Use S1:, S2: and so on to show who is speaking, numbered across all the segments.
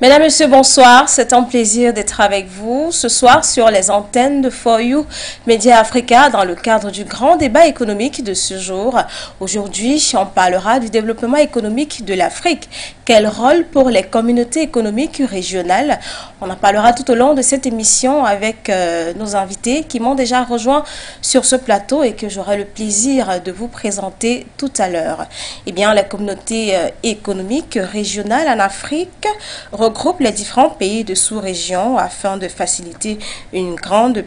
S1: Mesdames, Messieurs, bonsoir. C'est un plaisir d'être avec vous ce soir sur les antennes de For You Média Africa dans le cadre du grand débat économique de ce jour. Aujourd'hui, on parlera du développement économique de l'Afrique. Quel rôle pour les communautés économiques régionales? On en parlera tout au long de cette émission avec nos invités qui m'ont déjà rejoint sur ce plateau et que j'aurai le plaisir de vous présenter tout à l'heure. Eh bien, la communauté économique régionale en Afrique regroupe les différents pays de sous-région afin de faciliter une grande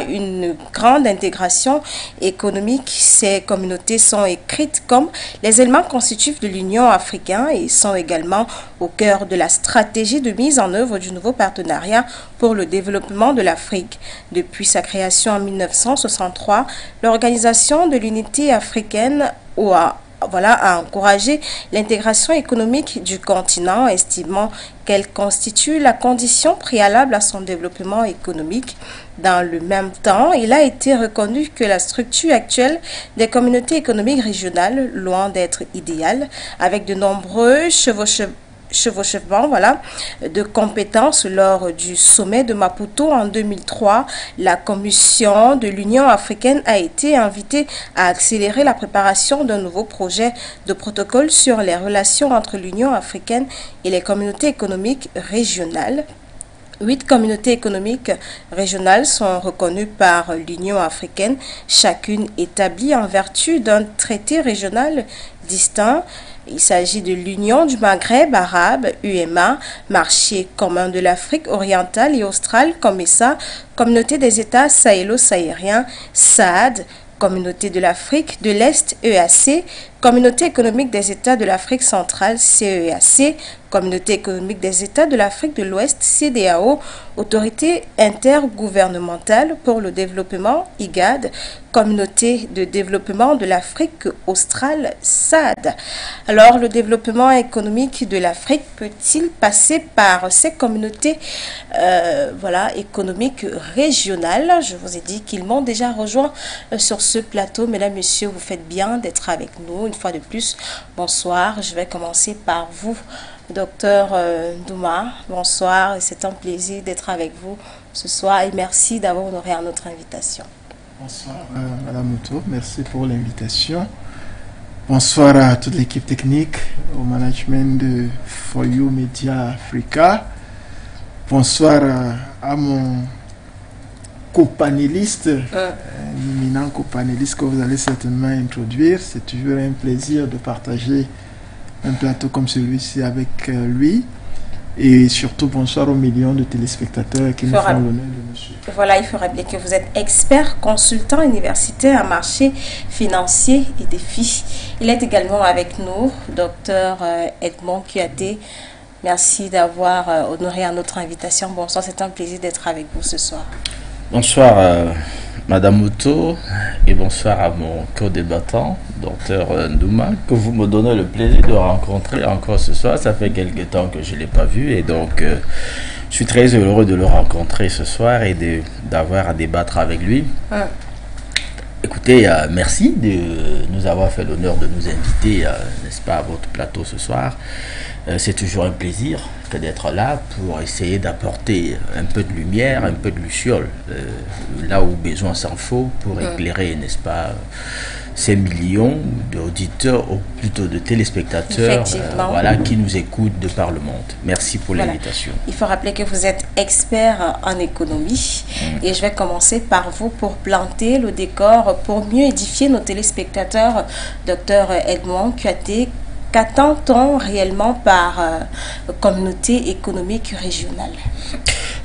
S1: une grande intégration économique. Ces communautés sont écrites comme les éléments constitutifs de l'Union africaine et sont également au cœur de la stratégie de mise en œuvre du nouveau partenariat pour le développement de l'Afrique. Depuis sa création en 1963, l'Organisation de l'Unité africaine a encouragé l'intégration économique du continent, estimant qu'elle constitue la condition préalable à son développement économique. Dans le même temps, il a été reconnu que la structure actuelle des communautés économiques régionales, loin d'être idéale, avec de nombreux chevauchements de compétences lors du sommet de Maputo en 2003, la Commission de l'Union africaine a été invitée à accélérer la préparation d'un nouveau projet de protocole sur les relations entre l'Union africaine et les communautés économiques régionales. 8 communautés économiques régionales sont reconnues par l'Union africaine, chacune établie en vertu d'un traité régional distinct. Il s'agit de l'Union du Maghreb arabe, UMA, Marché commun de l'Afrique orientale et australe, COMESA, Communauté des États sahélo-sahariens, SAAD, Communauté de l'Afrique de l'Est, EAC, Communauté économique des États de l'Afrique centrale, CEAC, Communauté économique des États de l'Afrique de l'Ouest, CEDEAO, Autorité intergouvernementale pour le développement, IGAD, Communauté de développement de l'Afrique australe, SAD. Alors, le développement économique de l'Afrique peut-il passer par ces communautés économiques régionales? Je vous ai dit qu'ils m'ont déjà rejoint sur ce plateau. Mesdames, Messieurs, vous faites bien d'être avec nous. Une fois de plus, bonsoir. Je vais commencer par vous, Docteur Ndouma. Bonsoir, et c'est un plaisir d'être avec vous ce soir et merci d'avoir honoré à notre invitation.
S2: Bonsoir, Madame Mouto, merci pour l'invitation. Bonsoir à toute l'équipe technique, au management de For You Media Africa. Bonsoir à mon copanéliste, un éminent copanéliste que vous allez certainement introduire. C'est toujours un plaisir de partager un plateau comme celui-ci avec lui. Et surtout, bonsoir aux millions de téléspectateurs qui nous font l'honneur de nous suivre.
S1: Voilà, il faut rappeler que vous êtes expert, consultant universitaire en marché financier et défis. Il est également avec nous, Dr Edmond Kouyaté. Merci d'avoir honoré à notre invitation. Bonsoir, c'est un plaisir d'être avec vous ce soir.
S3: Bonsoir Madame Mouto et bonsoir à mon co-débattant, Dr Ndouma, que vous me donnez le plaisir de rencontrer encore ce soir. Ça fait quelque temps que je ne l'ai pas vu et donc je suis très heureux de le rencontrer ce soir et d'avoir à débattre avec lui. Écoutez, merci de nous avoir fait l'honneur de nous inviter, n'est-ce pas, à votre plateau ce soir. C'est toujours un plaisir que d'être là pour essayer d'apporter un peu de lumière, un peu de luciole, là où besoin s'en faut, pour éclairer, n'est-ce pas, ces millions d'auditeurs, ou plutôt de téléspectateurs, qui nous écoutent de par le monde. Merci pour l'invitation.
S1: Il faut rappeler que vous êtes expert en économie et je vais commencer par vous pour planter le décor, pour mieux édifier nos téléspectateurs. Docteur Edmond Kouyaté, qu'attend-on réellement par communauté économique régionale?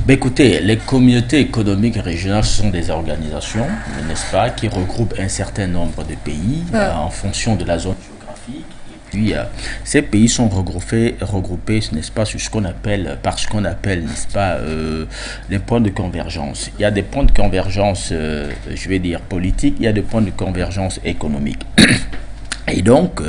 S3: Écoutez, les communautés économiques régionales sont des organisations, n'est-ce pas, qui regroupent un certain nombre de pays en fonction de la zone géographique. Et puis, ces pays sont regroupés, n'est-ce pas, sur ce qu'on appelle, n'est-ce pas, les points de convergence. Il y a des points de convergence, je vais dire, politiques, il y a des points de convergence économiques. Et donc,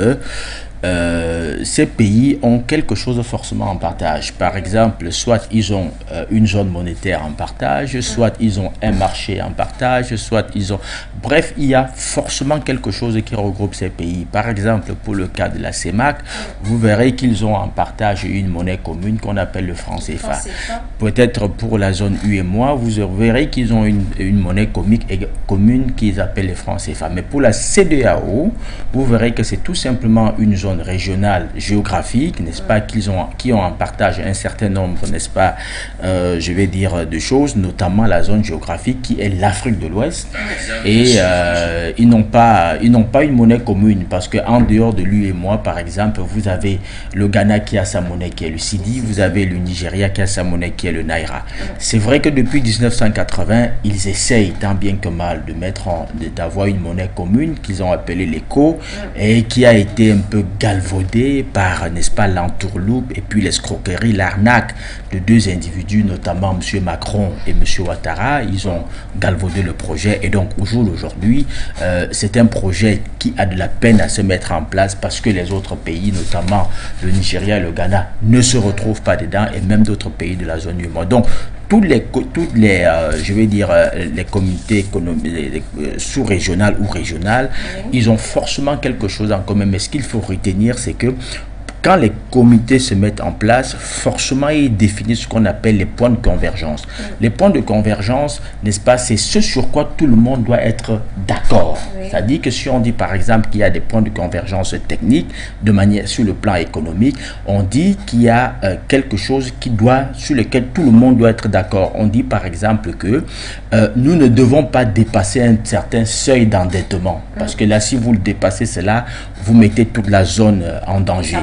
S3: ces pays ont quelque chose forcément en partage. Par exemple, soit ils ont une zone monétaire en partage, soit ils ont un marché en partage, soit ils ont... Bref, il y a forcément quelque chose qui regroupe ces pays. Par exemple, pour le cas de la CEMAC, vous verrez qu'ils ont en partage une monnaie commune qu'on appelle le franc CFA. Peut-être pour la zone UEMOA, vous verrez qu'ils ont une monnaie commune qu'ils appellent le franc CFA. Mais pour la CEDEAO, vous verrez que c'est tout simplement une zone régionale géographique, n'est-ce pas, qui ont en partage un certain nombre, n'est-ce pas, je vais dire, de choses, notamment la zone géographique qui est l'Afrique de l'Ouest. Et ils n'ont pas une monnaie commune, parce qu'en dehors de l'UEMOA, par exemple, vous avez le Ghana qui a sa monnaie qui est le Cedi, vous avez le Nigeria qui a sa monnaie qui est le Naira. C'est vrai que depuis 1980, ils essayent tant bien que mal d'avoir une monnaie commune qu'ils ont appelée l'ECO, et qui a été un peu galvaudée par, n'est-ce pas, l'entourloupe et puis l'escroquerie, l'arnaque de deux individus, notamment M. Macron et M. Ouattara. Ils ont galvaudé le projet, et donc au jour d'aujourd'hui, c'est un projet qui a de la peine à se mettre en place, parce que les autres pays, notamment le Nigeria et le Ghana, ne se retrouvent pas dedans, et même d'autres pays de la zone du monde. Donc toutes les je vais dire, les communautés économiques sous-régionales ou régionales, ils ont forcément quelque chose en commun. Mais ce qu'il faut retenir, c'est que quand les comités se mettent en place, forcément, ils définissent ce qu'on appelle les points de convergence. Les points de convergence, n'est-ce pas, c'est ce sur quoi tout le monde doit être d'accord. C'est-à-dire que si on dit, par exemple, qu'il y a des points de convergence techniques, de manière sur le plan économique, on dit qu'il y a quelque chose sur lequel tout le monde doit être d'accord. On dit, par exemple, que nous ne devons pas dépasser un certain seuil d'endettement. Parce que là, si vous le dépassez, cela, vous mettez toute la zone en danger.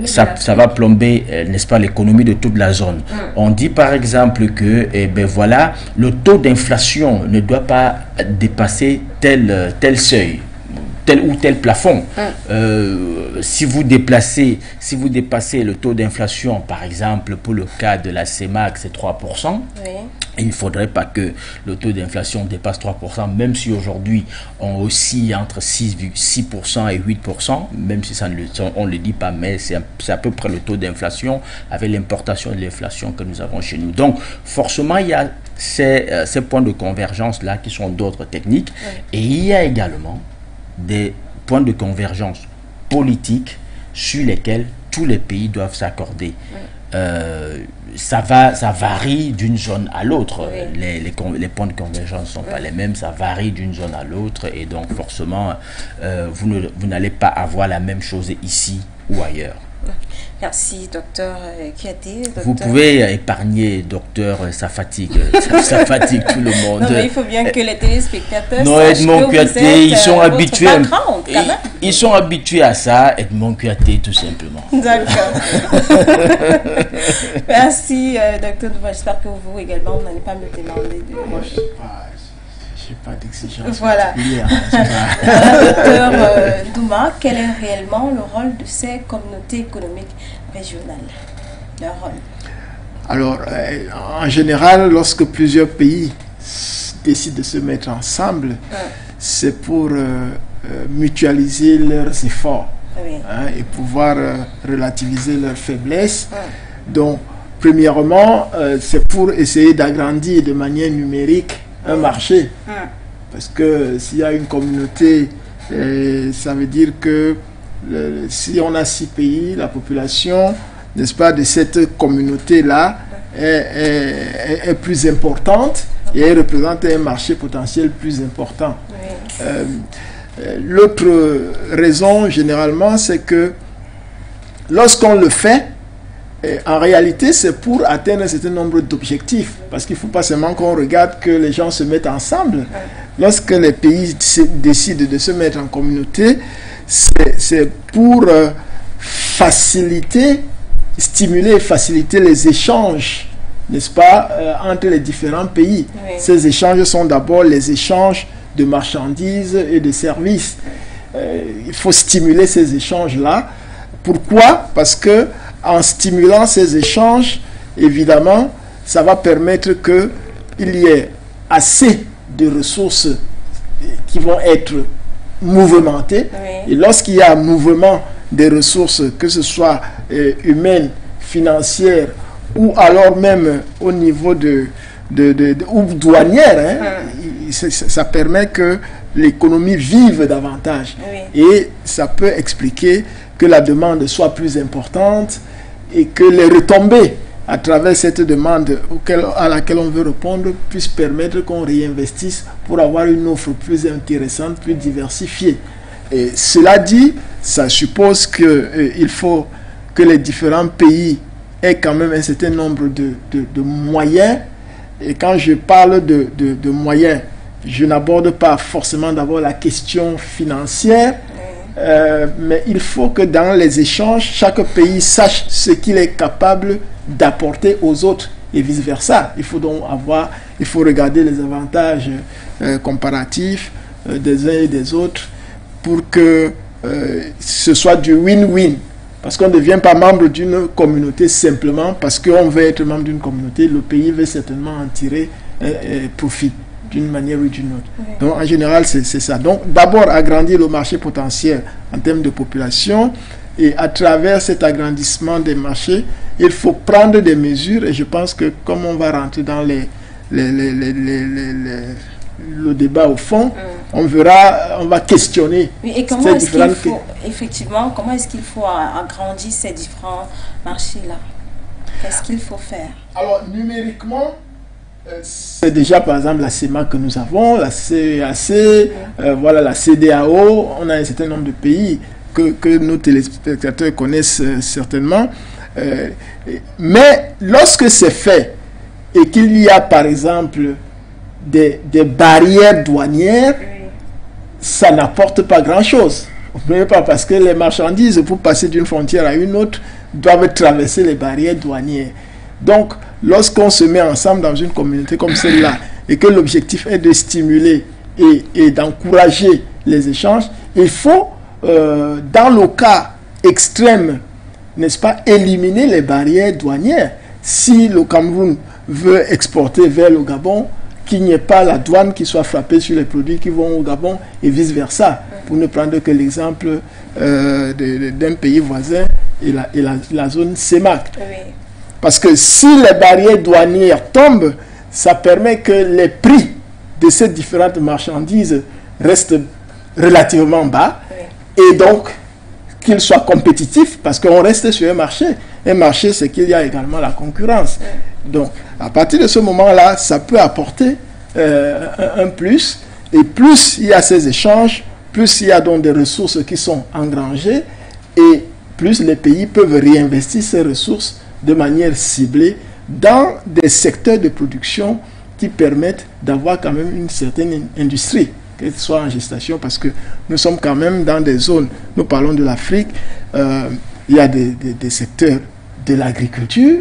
S3: Ça va plomber, n'est-ce pas, l'économie de toute la zone. On dit par exemple que voilà, le taux d'inflation ne doit pas dépasser tel seuil, tel ou tel plafond. Si vous dépassez le taux d'inflation, par exemple, pour le cas de la CEMAC, c'est 3%. Il ne faudrait pas que le taux d'inflation dépasse 3%, même si aujourd'hui on oscille entre 6% et 8%, même si on ne le dit pas, mais c'est à peu près le taux d'inflation avec l'importation de l'inflation que nous avons chez nous. Donc forcément, il y a ces points de convergence-là qui sont d'ordre technique, et il y a également des points de convergence politique sur lesquels tous les pays doivent s'accorder. Ça varie d'une zone à l'autre. Les points de convergence ne sont pas les mêmes, ça varie d'une zone à l'autre, et donc forcément, vous n'allez pas avoir la même chose ici ou ailleurs.
S1: Merci, docteur Kouyaté.
S3: Vous pouvez épargner, docteur, ça fatigue tout le monde.
S1: Non, mais il faut bien que les téléspectateurs
S3: non,
S1: sachent
S3: Edmond
S1: que
S3: Kouyaté, ils sont habitués.
S1: Ils
S3: sont habitués à ça, Edmond Kouyaté, tout simplement.
S1: D'accord. Merci, docteur Douma. J'espère que vous également, vous n'allez pas me demander de...
S2: Moi, je n'ai pas d'exigence.
S1: Voilà. Docteur Douma, quel est réellement le rôle de ces communautés économiques régionales? Leur rôle?
S2: Alors, en général, lorsque plusieurs pays décident de se mettre ensemble, c'est pour mutualiser leurs efforts et pouvoir relativiser leurs faiblesses. Donc, premièrement, c'est pour essayer d'agrandir de manière numérique un marché. Parce que s'il y a une communauté, ça veut dire que si on a 6 pays, la population, n'est-ce pas, de cette communauté-là est plus importante, et elle représente un marché potentiel plus important. L'autre raison, généralement, c'est que lorsqu'on le fait, en réalité, c'est pour atteindre un certain nombre d'objectifs. Parce qu'il ne faut pas seulement qu'on regarde que les gens se mettent ensemble. Lorsque les pays décident de se mettre en communauté, c'est pour stimuler et faciliter les échanges, n'est-ce pas, entre les différents pays. Ces échanges sont d'abord les échanges de marchandises et de services. Il faut stimuler ces échanges-là. Pourquoi? Parce que en stimulant ces échanges, évidemment, ça va permettre qu'il y ait assez de ressources qui vont être mouvementées. Et lorsqu'il y a un mouvement des ressources, que ce soit humaines, financières, ou alors même au niveau ou douanière, hein, ça permet que l'économie vive davantage. Oui. Et ça peut expliquer que la demande soit plus importante et que les retombées à travers cette demande à laquelle on veut répondre puissent permettre qu'on réinvestisse pour avoir une offre plus intéressante, plus diversifiée. Et cela dit, ça suppose qu'il faut que les différents pays aient quand même un certain nombre de moyens. Et quand je parle de moyens, je n'aborde pas forcément d'abord la question financière, mais il faut que dans les échanges, chaque pays sache ce qu'il est capable d'apporter aux autres et vice-versa. Il faut donc regarder les avantages comparatifs des uns et des autres pour que ce soit du win-win. Parce qu'on ne devient pas membre d'une communauté simplement parce qu'on veut être membre d'une communauté. Le pays veut certainement en tirer profit d'une manière ou d'une autre. Oui. Donc en général, c'est ça. Donc d'abord, agrandir le marché potentiel en termes de population. Et à travers cet agrandissement des marchés, il faut prendre des mesures. Et je pense que comme on va rentrer dans le débat au fond, on va questionner.
S1: Oui, et comment est-ce qu'il faut, effectivement, comment est-ce qu'il faut agrandir ces différents marchés-là? Qu'est-ce qu'il faut faire?
S2: Alors, numériquement, c'est déjà par exemple la CEMA que nous avons, la CEAC, voilà, la CEDEAO. On a un certain nombre de pays que nos téléspectateurs connaissent certainement. Mais lorsque c'est fait et qu'il y a par exemple des barrières douanières, ça n'apporte pas grand-chose. Pas parce que les marchandises, pour passer d'une frontière à une autre, doivent traverser les barrières douanières. Donc, lorsqu'on se met ensemble dans une communauté comme celle-là, et que l'objectif est de stimuler et d'encourager les échanges, il faut, dans le cas extrême, n'est-ce pas, éliminer les barrières douanières. Si le Cameroun veut exporter vers le Gabon, qu'il n'y ait pas la douane qui soit frappée sur les produits qui vont au Gabon et vice-versa, pour ne prendre que l'exemple d'un pays voisin et la zone CEMAC. Oui. Parce que si les barrières douanières tombent, ça permet que les prix de ces différentes marchandises restent relativement bas, oui. Et donc qu'ils soient compétitifs, parce qu'on reste sur un marché. Un marché, c'est qu'il y a également la concurrence. Oui. Donc, à partir de ce moment-là, ça peut apporter un plus. Et plus il y a ces échanges, plus il y a donc des ressources qui sont engrangées, et plus les pays peuvent réinvestir ces ressources de manière ciblée dans des secteurs de production qui permettent d'avoir quand même une certaine industrie, qu'elle soit en gestation, parce que nous sommes quand même dans des zones, nous parlons de l'Afrique, il y a des secteurs de l'agriculture.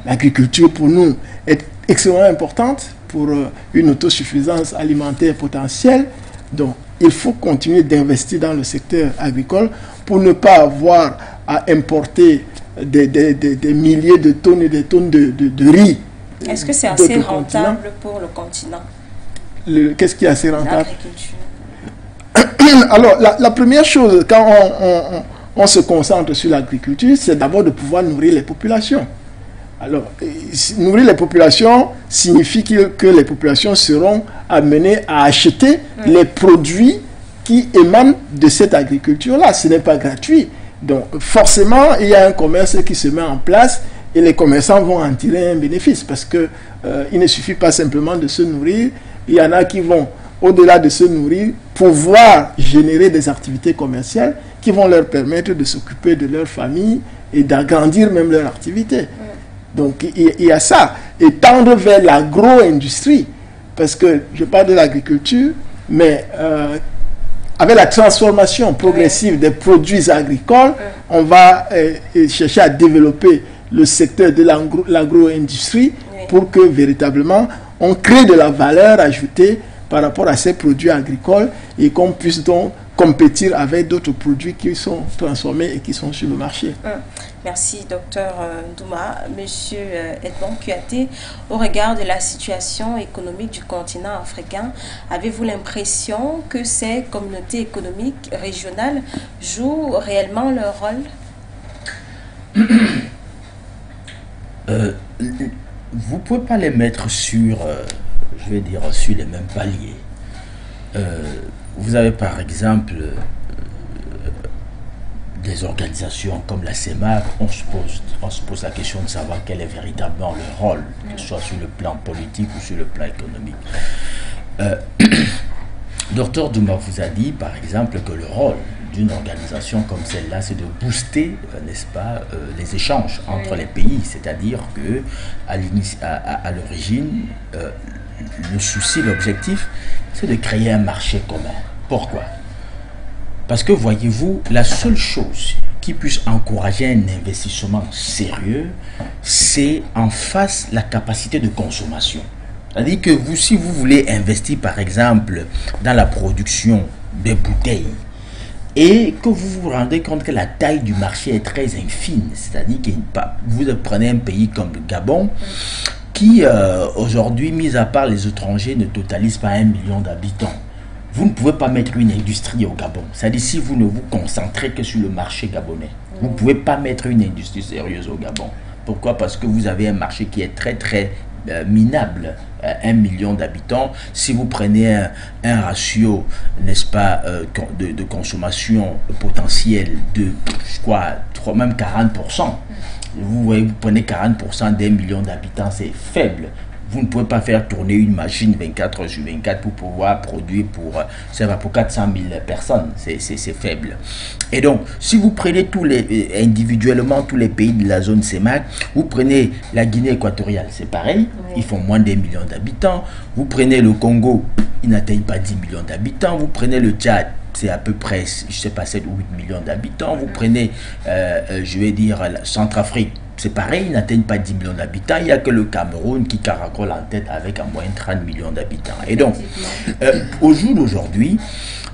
S2: L'agriculture pour nous est extrêmement importante pour une autosuffisance alimentaire potentielle. Donc il faut continuer d'investir dans le secteur agricole pour ne pas avoir à importer des milliers de tonnes et des tonnes de riz.
S1: Est-ce que c'est assez rentable pour le continent?
S2: Qu'est-ce qui est assez rentable?
S1: L'agriculture.
S2: Alors, la première chose, quand on se concentre sur l'agriculture, c'est d'abord de pouvoir nourrir les populations. Alors, nourrir les populations signifie que les populations seront amenées à acheter les produits qui émanent de cette agriculture-là. Ce n'est pas gratuit. Donc, forcément, il y a un commerce qui se met en place et les commerçants vont en tirer un bénéfice parce que il ne suffit pas simplement de se nourrir. Il y en a qui vont, au-delà de se nourrir, pouvoir générer des activités commerciales qui vont leur permettre de s'occuper de leur famille et d'agrandir même leur activité. Donc, il y a ça. Et tendre vers l'agro-industrie, parce que je parle de l'agriculture, mais avec la transformation progressive des produits agricoles, on va chercher à développer le secteur de l'agro-industrie pour que véritablement on crée de la valeur ajoutée par rapport à ces produits agricoles et qu'on puisse donc compétir avec d'autres produits qui sont transformés et qui sont sur le marché.
S1: Merci, docteur Ndouma. Monsieur Edmond Kouyaté, au regard de la situation économique du continent africain, avez-vous l'impression que ces communautés économiques régionales jouent réellement leur rôle?
S3: Vous ne pouvez pas les mettre sur, je vais dire, sur les mêmes paliers. Vous avez par exemple des organisations comme la CEMAC, on se pose la question de savoir quel est véritablement leur rôle, que ce soit sur le plan politique ou sur le plan économique. Dr Ndouma vous a dit par exemple que le rôle d'une organisation comme celle-là, c'est de booster, n'est-ce pas, les échanges entre les pays, c'est-à-dire que à l'origine, le souci, l'objectif, c'est de créer un marché commun. Pourquoi? Parce que, voyez-vous, la seule chose qui puisse encourager un investissement sérieux, c'est en face la capacité de consommation. C'est-à-dire que vous, si vous voulez investir, par exemple, dans la production des bouteilles, et que vous vous rendez compte que la taille du marché est très infime, c'est-à-dire que vous prenez un pays comme le Gabon, qui aujourd'hui, mis à part les étrangers, ne totalise pas 1 million d'habitants. Vous ne pouvez pas mettre une industrie au Gabon. C'est-à-dire si vous ne vous concentrez que sur le marché gabonais, vous ne pouvez pas mettre une industrie sérieuse au Gabon. Pourquoi? Parce que vous avez un marché qui est très très minable. 1 million d'habitants. Si vous prenez un ratio, n'est-ce pas, de consommation potentielle de, je crois, même 40%, vous voyez, vous prenez 40% d'1 million d'habitants, c'est faible. Vous ne pouvez pas faire tourner une machine 24 heures sur 24 pour pouvoir produire pour 400 000 personnes. C'est faible. Et donc, si vous prenez individuellement tous les pays de la zone CEMAC, vous prenez la Guinée équatoriale, c'est pareil, ils font moins d'1 million d'habitants. Vous prenez le Congo, ils n'atteignent pas 10 millions d'habitants. Vous prenez le Tchad, c'est à peu près, je sais pas, 7 ou 8 millions d'habitants. Vous prenez, je vais dire, la Centrafrique, c'est pareil, ils n'atteignent pas 10 millions d'habitants. Il n'y a que le Cameroun qui caracole en tête avec en moyenne 30 millions d'habitants. Et donc, au jour d'aujourd'hui,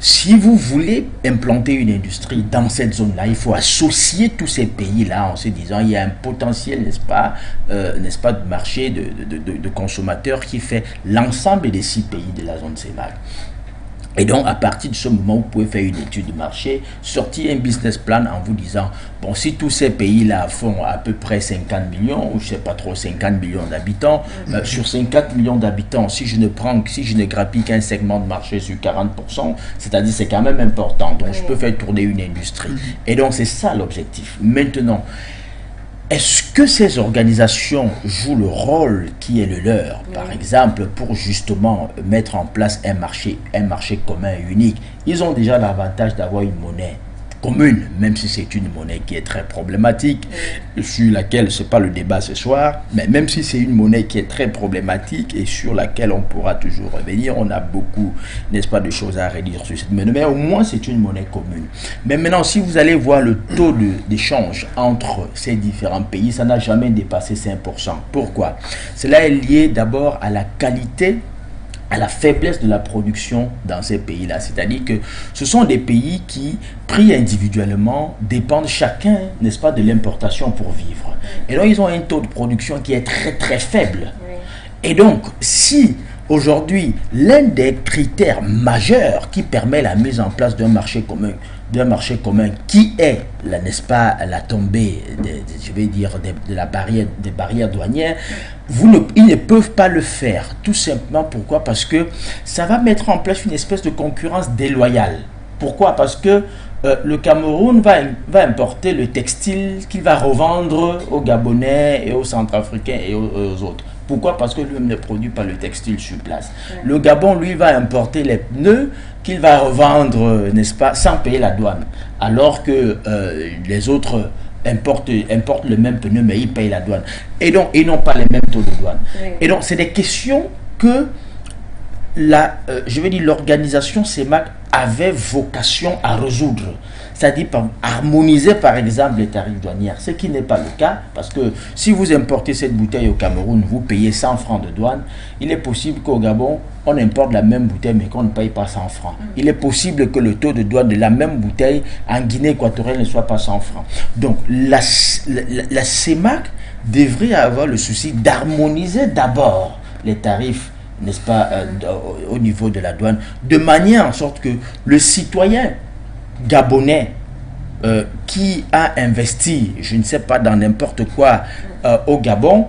S3: si vous voulez implanter une industrie dans cette zone-là, il faut associer tous ces pays-là en se disant il y a un potentiel, n'est-ce pas, de marché de consommateurs qui fait l'ensemble des 6 pays de la zone CEMAC. Et donc, à partir de ce moment, vous pouvez faire une étude de marché, sortir un business plan en vous disant, bon, si tous ces pays-là font à peu près 50 millions, ou je ne sais pas trop, 50 millions d'habitants, sur 50 millions d'habitants, si je ne grappille qu'un segment de marché sur 40%, c'est-à-dire c'est quand même important. Donc, je peux faire tourner une industrie. Et donc, c'est ça l'objectif. Maintenant, est-ce que ces organisations jouent le rôle qui est le leur, par exemple, pour justement mettre en place un marché commun et unique? Ils ont déjà l'avantage d'avoir une monnaie commune, même si c'est une monnaie qui est très problématique, sur laquelle, ce n'est pas le débat ce soir, mais même si c'est une monnaie qui est très problématique et sur laquelle on pourra toujours revenir, on a beaucoup, n'est-ce pas, de choses à redire sur cette monnaie, mais au moins c'est une monnaie commune. Mais maintenant, si vous allez voir le taux d'échange entre ces différents pays, ça n'a jamais dépassé 5%. Pourquoi? Cela est lié d'abord à la qualité, à la faiblesse de la production dans ces pays-là. C'est-à-dire que ce sont des pays qui, pris individuellement, dépendent chacun, n'est-ce pas, de l'importation pour vivre. Et donc, ils ont un taux de production qui est très, très faible. Et donc, si aujourd'hui, l'un des critères majeurs qui permet la mise en place d'un marché commun, qui est, n'est-ce pas, la tombée, je vais dire, des barrières douanières, ils ne peuvent pas le faire. Tout simplement, pourquoi? Parce que ça va mettre en place une espèce de concurrence déloyale. Pourquoi? Parce que le Cameroun va importer le textile qu'il va revendre aux Gabonais et aux Centrafricains et aux autres. Pourquoi? Parce que lui-même ne produit pas le textile sur place. Le Gabon, lui, va importer les pneus qu'il va revendre, n'est-ce pas, sans payer la douane. Alors que les autres importent le même pneu, mais ils payent la douane. Et donc, ils n'ont pas les mêmes taux de douane. Et donc, c'est des questions que je veux dire, l'organisation CEMAC avait vocation à résoudre, c'est-à-dire harmoniser par exemple les tarifs douaniers, ce qui n'est pas le cas, parce que si vous importez cette bouteille au Cameroun, vous payez 100 francs de douane. Il est possible qu'au Gabon, on importe la même bouteille mais qu'on ne paye pas 100 francs. Il est possible que le taux de douane de la même bouteille en Guinée équatoriale ne soit pas 100 francs. Donc la CEMAC devrait avoir le souci d'harmoniser d'abord les tarifs, n'est-ce pas, au niveau de la douane, de manière en sorte que le citoyen gabonais qui a investi, je ne sais pas, dans n'importe quoi au Gabon,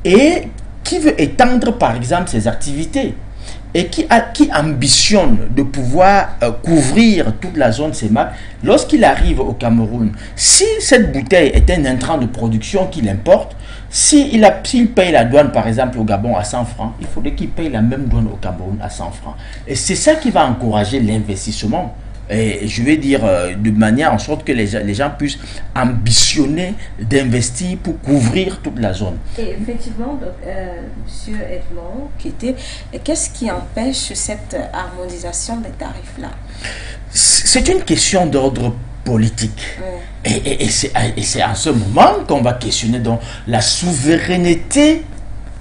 S3: et qui veut étendre par exemple ses activités, et qui ambitionne de pouvoir couvrir toute la zone CEMAC, lorsqu'il arrive au Cameroun, si cette bouteille est un intrant de production qu'il importe, s'il paye la douane par exemple au Gabon à 100 francs, il faudrait qu'il paye la même douane au Cameroun à 100 francs. Et c'est ça qui va encourager l'investissement. Et je vais dire de manière en sorte que les gens puissent ambitionner d'investir pour couvrir toute la zone.
S1: Et effectivement, donc, M. Edmond Kété, qu'est-ce qui empêche cette harmonisation des tarifs-là?
S3: C'est une question d'ordre politique. Et c'est en ce moment qu'on va questionner donc la souveraineté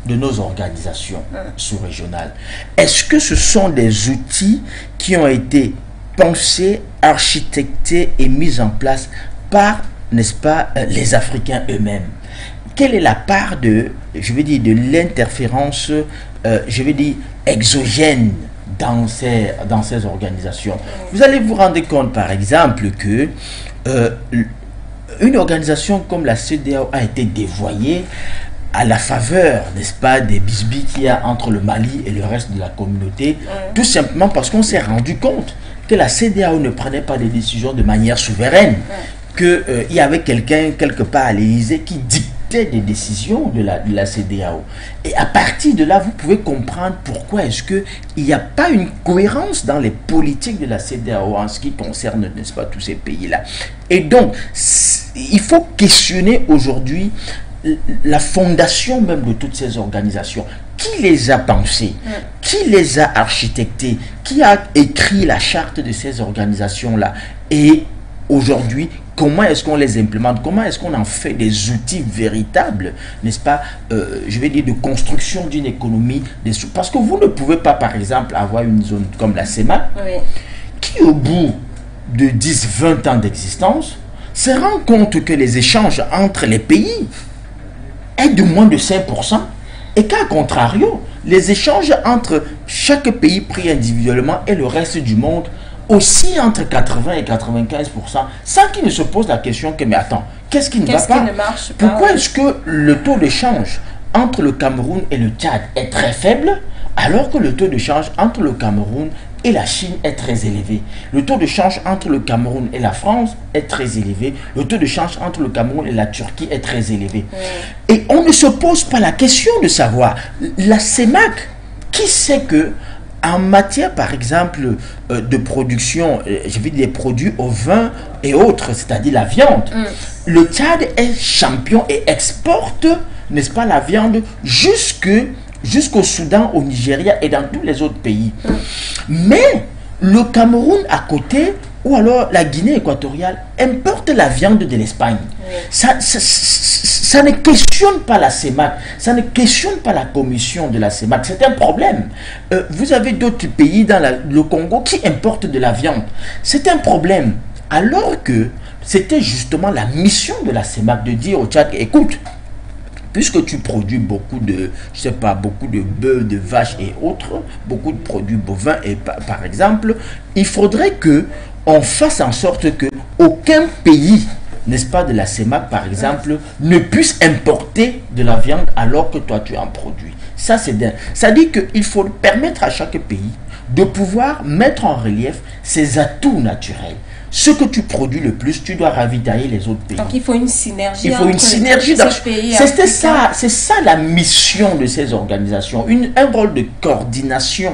S3: de nos organisations sous-régionales. Est-ce que ce sont des outils qui ont été pensés, architectés et mis en place par, n'est-ce pas, les Africains eux-mêmes? Quelle est la part de, je vais dire, de l'interférence, je vais dire, exogène dans ces organisations? Vous allez vous rendre compte, par exemple, que une organisation comme la CEDEAO a été dévoyée à la faveur, n'est-ce pas, des bisbis qu'il y a entre le Mali et le reste de la communauté, tout simplement parce qu'on s'est rendu compte que la CEDEAO ne prenait pas des décisions de manière souveraine, qu'il y avait quelqu'un quelque part à l'Élysée qui dictait des décisions de la CEDEAO. Et à partir de là, vous pouvez comprendre pourquoi est-ce qu'il n'y a pas une cohérence dans les politiques de la CEDEAO en ce qui concerne, n'est-ce pas, tous ces pays-là. Et donc, il faut questionner aujourd'hui la fondation même de toutes ces organisations. Qui les a pensées? Qui les a architectées? Qui a écrit la charte de ces organisations-là? Et aujourd'hui, comment est-ce qu'on les implémente? Comment est-ce qu'on en fait des outils véritables, n'est-ce pas, je vais dire, de construction d'une économie? Parce que vous ne pouvez pas, par exemple, avoir une zone comme la CEMAC, qui au bout de 10-20 ans d'existence, se rend compte que les échanges entre les pays est de moins de 5%, et qu'à contrario, les échanges entre chaque pays pris individuellement et le reste du monde aussi entre 80 et 95%, sans qu'il ne se pose la question que, mais attends, qu'est-ce qui ne va pas? Pourquoi est-ce que le taux de change entre le Cameroun et le Tchad est très faible, alors que le taux de change entre le Cameroun et la Chine est très élevé? Le taux de change entre le Cameroun et la France est très élevé. Le taux de change entre le Cameroun et la Turquie est très élevé. Et on ne se pose pas la question de savoir, la CEMAC, qui sait que en matière, par exemple, de production, je veux dire des produits au vin et autres, c'est-à-dire la viande, le Tchad est champion et exporte, n'est-ce pas, la viande jusqu'au Soudan, au Nigeria et dans tous les autres pays. Mais le Cameroun à côté, ou alors la Guinée équatoriale, importe la viande de l'Espagne. Ça ne questionne pas la CEMAC, ça ne questionne pas la commission de la CEMAC. C'est un problème. Vous avez d'autres pays dans le Congo qui importent de la viande. C'est un problème. Alors que c'était justement la mission de la CEMAC de dire au Tchad, écoute, puisque tu produis beaucoup de, je sais pas, beaucoup de bœufs, de vaches et autres, beaucoup de produits bovins, et par exemple, il faudrait que on fasse en sorte que aucun pays, n'est-ce pas, de la CEMAC, par exemple, ne puisse importer de la viande alors que toi tu en produis. Ça, c'est dingue. Ça dit qu'il faut permettre à chaque pays de pouvoir mettre en relief ses atouts naturels. ce que tu produis le plus, tu dois ravitailler les autres pays.
S1: Donc il faut une synergie.
S3: Il faut une synergie. C'est ça la mission de ces organisations, un rôle de coordination,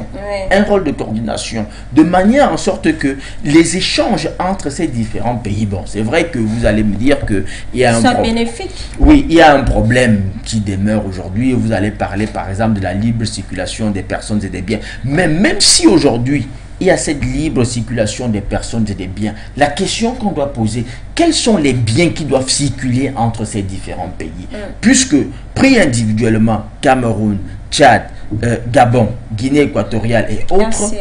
S3: un rôle de coordination, de manière en sorte que les échanges entre ces différents pays, bon, c'est vrai que vous allez me dire que il y a
S1: bénéfique.
S3: Oui, il y a un problème qui demeure aujourd'hui. Vous allez parler par exemple de la libre circulation des personnes et des biens, mais même si aujourd'hui il y a cette libre circulation des personnes et des biens, la question qu'on doit poser, quels sont les biens qui doivent circuler entre ces différents pays? Puisque, pris individuellement, Cameroun, Tchad, Gabon, Guinée équatoriale et autres,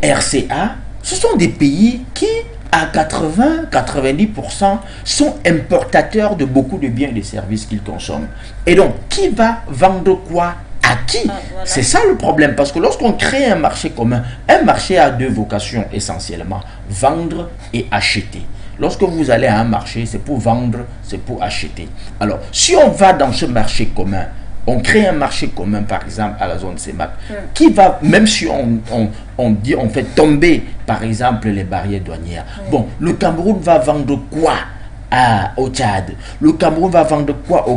S3: RCA, ce sont des pays qui, à 80-90%, sont importateurs de beaucoup de biens et de services qu'ils consomment. Et donc, qui va vendre quoi à qui? Voilà. C'est ça le problème, parce que lorsqu'on crée un marché commun, un marché a deux vocations essentiellement, vendre et acheter. Lorsque vous allez à un marché, c'est pour vendre, c'est pour acheter. Alors, si on va dans ce marché commun, on crée un marché commun, par exemple, à la zone CEMAC, qui va, même si on fait tomber, par exemple, les barrières douanières. Bon, le Cameroun va vendre quoi au Tchad? Le Cameroun va vendre quoi au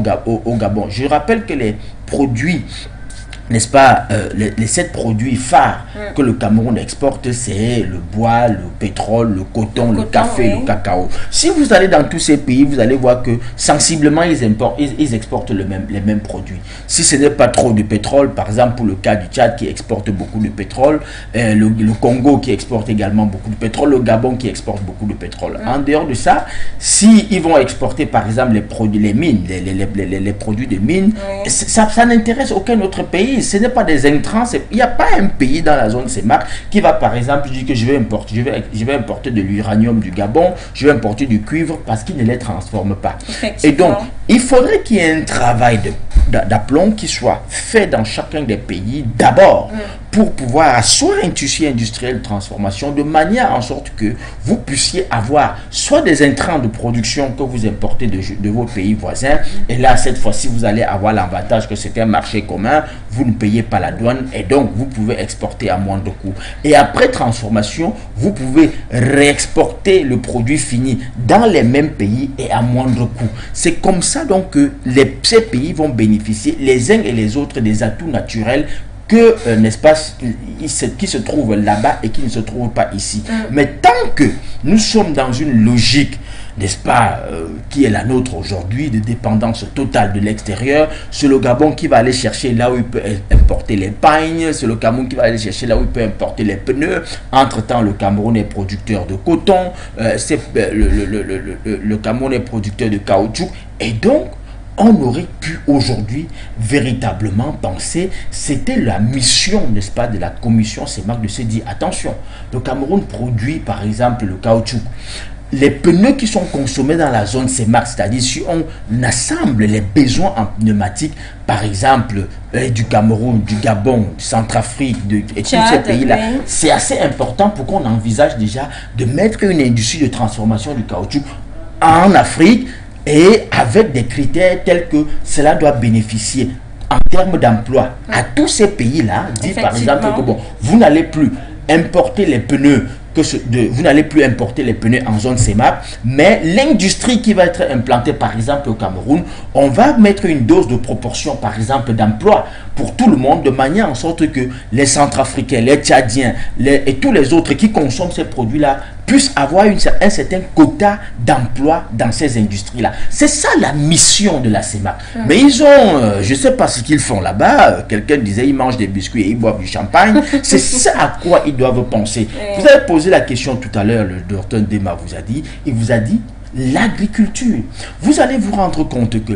S3: Gabon? Je rappelle que les produits, n'est-ce pas, les 7 produits phares que le Cameroun exporte, c'est le bois, le pétrole, le coton, le café, le cacao. Si vous allez dans tous ces pays, vous allez voir que sensiblement, ils exportent les mêmes produits. Si ce n'est pas trop de pétrole, par exemple pour le cas du Tchad qui exporte beaucoup de pétrole, le Congo qui exporte également beaucoup de pétrole, le Gabon qui exporte beaucoup de pétrole. En dehors de ça, si ils vont exporter par exemple les produits, les mines, les produits de mines, ça n'intéresse aucun autre pays. Ce n'est pas des intrants. Il n'y a pas un pays dans la zone CEMAC qui va par exemple dire que je vais importer de l'uranium du Gabon, je vais importer du cuivre parce qu'il ne les transforme pas. Et donc, il faudrait qu'il y ait un travail d'aplomb qui soit fait dans chacun des pays d'abord pour pouvoir asseoir un tissu industriel de transformation de manière en sorte que vous puissiez avoir soit des intrants de production que vous importez de vos pays voisins, et là cette fois-ci vous allez avoir l'avantage que c'est un marché commun, vous ne payez pas la douane et donc vous pouvez exporter à moindre coût. Et après transformation, vous pouvez réexporter le produit fini dans les mêmes pays et à moindre coût. C'est comme ça donc que ces pays vont bénéficier les uns et les autres des atouts naturels que, n'est-ce pas, qui se trouvent là-bas et qui ne se trouvent pas ici. Mais tant que nous sommes dans une logique, n'est-ce pas, qui est la nôtre aujourd'hui, de dépendance totale de l'extérieur, c'est le Gabon qui va aller chercher là où il peut importer les pagnes, c'est le Cameroun qui va aller chercher là où il peut importer les pneus. Entre-temps, le Cameroun est producteur de coton, le Cameroun est producteur de caoutchouc, et donc, on aurait pu aujourd'hui véritablement penser, c'était la mission, n'est-ce pas, de la commission CEMAC de se dire, attention, le Cameroun produit par exemple le caoutchouc. Les pneus qui sont consommés dans la zone CEMAC, c'est-à-dire si on assemble les besoins en pneumatiques, par exemple du Cameroun, du Gabon, du Centrafrique, et tous ces pays-là, c'est assez important pour qu'on envisage déjà de mettre une industrie de transformation du caoutchouc en Afrique, et avec des critères tels que cela doit bénéficier en termes d'emploi à tous ces pays-là. Dit par exemple que bon, vous n'allez plus importer les pneus vous n'allez plus importer les pneus en zone CEMAC, mais l'industrie qui va être implantée par exemple au Cameroun, on va mettre une dose de proportion par exemple d'emploi pour tout le monde, de manière en sorte que les Centrafricains, les Tchadiens et tous les autres qui consomment ces produits-là puissent avoir un certain quota d'emploi dans ces industries-là. C'est ça la mission de la CEMAC. Mais ils ont, je ne sais pas ce qu'ils font là-bas, quelqu'un disait ils mangent des biscuits et ils boivent du champagne. C'est ça à quoi ils doivent penser. Vous avez posé la question tout à l'heure, le docteur Ndema vous a dit, il vous a dit l'agriculture. Vous allez vous rendre compte que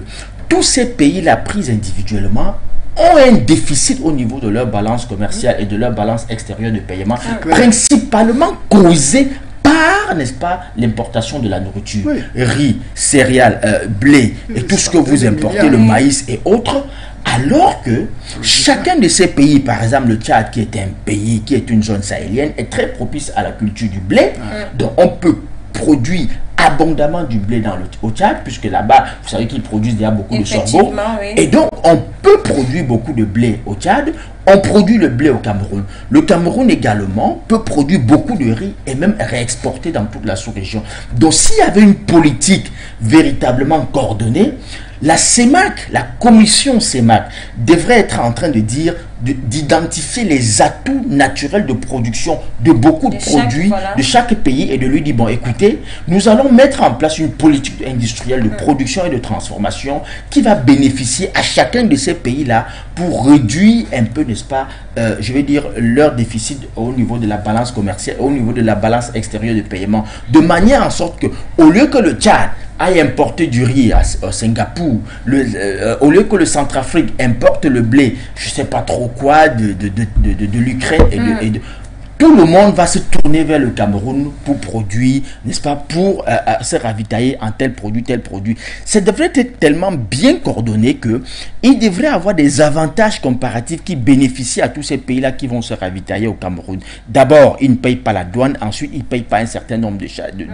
S3: tous ces pays-là pris individuellement ont un déficit au niveau de leur balance commerciale et de leur balance extérieure de paiement, principalement causé par, n'est-ce pas, l'importation de la nourriture, riz, céréales, blé et tout ce que vous importez, le maïs et autres, alors que chacun de ces pays, par exemple le Tchad qui est un pays, qui est une zone sahélienne, est très propice à la culture du blé, donc on peut produit abondamment du blé au Tchad, puisque là-bas, vous savez qu'ils produisent déjà beaucoup de sorgho.
S1: Oui.
S3: Et donc, on peut produire beaucoup de blé au Tchad. On produit le blé au Cameroun. Le Cameroun également peut produire beaucoup de riz et même réexporter dans toute la sous-région. Donc, s'il y avait une politique véritablement coordonnée, la CEMAC, la commission CEMAC, devrait être en train de dire, d'identifier les atouts naturels de production de beaucoup de produits de chaque pays et de lui dire, bon, écoutez, nous allons mettre en place une politique industrielle de production et de transformation qui va bénéficier à chacun de ces pays-là pour réduire un peu, n'est-ce pas, je vais dire, leur déficit au niveau de la balance commerciale, au niveau de la balance extérieure de paiement, de manière en sorte que, au lieu que le Tchad aille importer du riz à Singapour, au lieu que le Centrafrique importe le blé, je ne sais pas trop quoi, de l'Ukraine et de tout le monde va se tourner vers le Cameroun pour produire, n'est-ce pas, pour se ravitailler en tel produit. Ça devrait être tellement bien coordonné que il devrait avoir des avantages comparatifs qui bénéficient à tous ces pays-là qui vont se ravitailler au Cameroun. D'abord, ils ne payent pas la douane, ensuite, ils ne payent pas un certain nombre de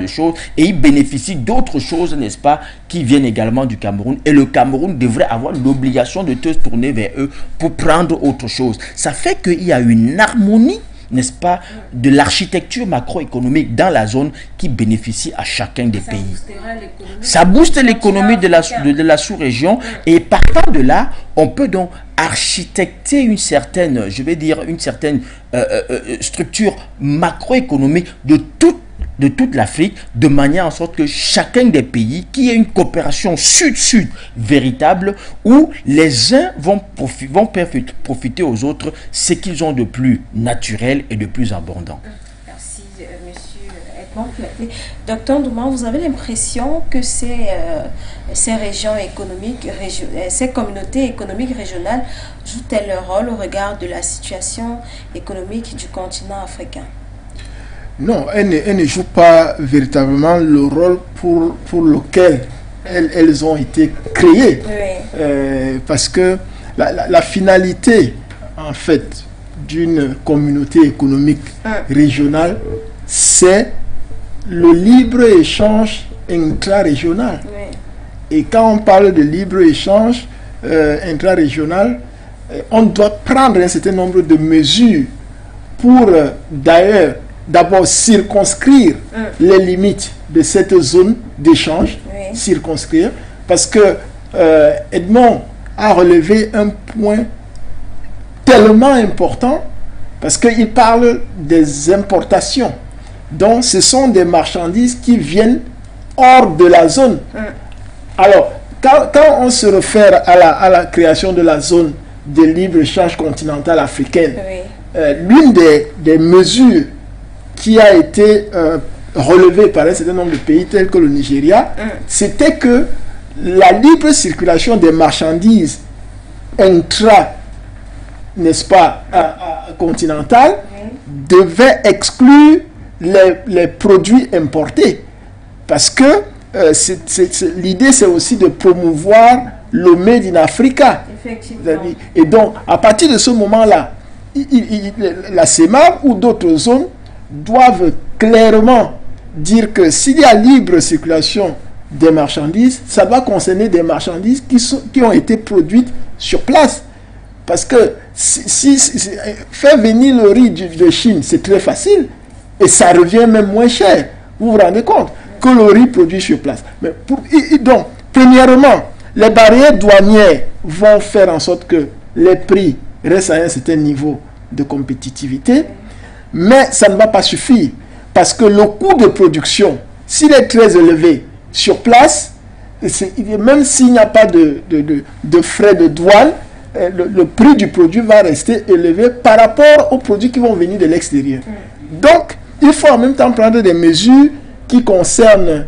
S3: choses et ils bénéficient d'autres choses, n'est-ce pas, qui viennent également du Cameroun. Et le Cameroun devrait avoir l'obligation de se tourner vers eux pour prendre autre chose. Ça fait qu'il y a une harmonie, n'est-ce pas, de l'architecture macroéconomique dans la zone qui bénéficie à chacun des pays. Ça booste l'économie de la sous-région et partant de là, on peut donc architecter une certaine, je vais dire, une certaine structure macroéconomique de toute l'Afrique, de manière en sorte que chacun des pays, qui ait une coopération sud-sud véritable, où les uns vont profiter aux autres ce qu'ils ont de plus naturel et de plus abondant.
S1: Merci, monsieur Edmond. Docteur Ndouma, vous avez l'impression que ces régions économiques, ces communautés économiques régionales jouent-elles leur rôle au regard de la situation économique du continent africain?
S2: Non, elles ne jouent pas véritablement le rôle pour lequel elles ont été créées. Oui. Parce que la finalité, en fait, d'une communauté économique régionale, c'est le libre-échange intra-régional. Oui. Et quand on parle de libre-échange intra-régional, on doit prendre un certain nombre de mesures pour d'abord circonscrire les limites de cette zone d'échange, circonscrire, parce que Edmond a relevé un point tellement important, parce qu'il parle des importations. Donc, ce sont des marchandises qui viennent hors de la zone. Alors, quand on se réfère à la création de la zone de libre-échange continentale africaine, l'une des mesures qui a été relevée par un certain nombre de pays tels que le Nigeria, c'était que la libre circulation des marchandises n'est-ce pas, continentales, devait exclure les produits importés. Parce que l'idée, c'est aussi de promouvoir le Made in Africa. Et donc, à partir de ce moment-là, la CEMAC ou d'autres zones doivent clairement dire que s'il y a libre circulation des marchandises, ça doit concerner des marchandises qui ont été produites sur place. Parce que faire venir le riz de Chine, c'est très facile et ça revient même moins cher. Vous vous rendez compte que le riz produit sur place. Mais donc, premièrement, les barrières douanières vont faire en sorte que les prix restent à un certain niveau de compétitivité. Mais ça ne va pas suffire, parce que le coût de production, s'il est très élevé sur place, même s'il n'y a pas de frais de douane, le prix du produit va rester élevé par rapport aux produits qui vont venir de l'extérieur. Donc, il faut en même temps prendre des mesures qui concernent,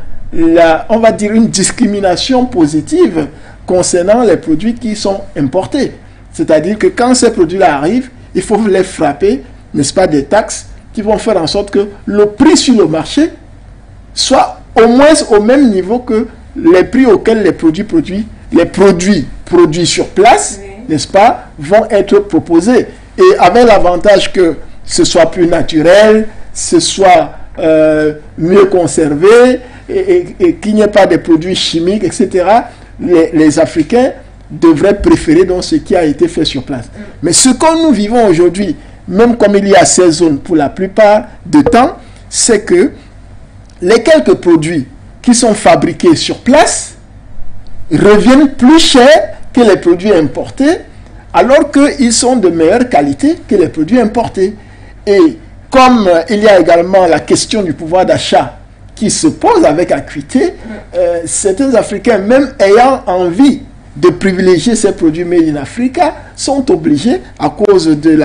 S2: on va dire, une discrimination positive concernant les produits qui sont importés. C'est-à-dire que quand ces produits-là arrivent, il faut les frapper, n'est-ce pas, des taxes qui vont faire en sorte que le prix sur le marché soit au moins au même niveau que les prix auxquels les produits produits sur place, n'est-ce pas, vont être proposés. Et avec l'avantage que ce soit plus naturel, ce soit mieux conservés et qu'il n'y ait pas de produits chimiques, etc., les Africains devraient préférer donc ce qui a été fait sur place. Mais ce que nous vivons aujourd'hui, même comme il y a ces zones pour la plupart du temps, c'est que les quelques produits qui sont fabriqués sur place reviennent plus chers que les produits importés, alors qu'ils sont de meilleure qualité que les produits importés. Et comme il y a également la question du pouvoir d'achat qui se pose avec acuité, certains Africains, même ayant envie de privilégier ces produits made in Africa, sont obligés, à cause de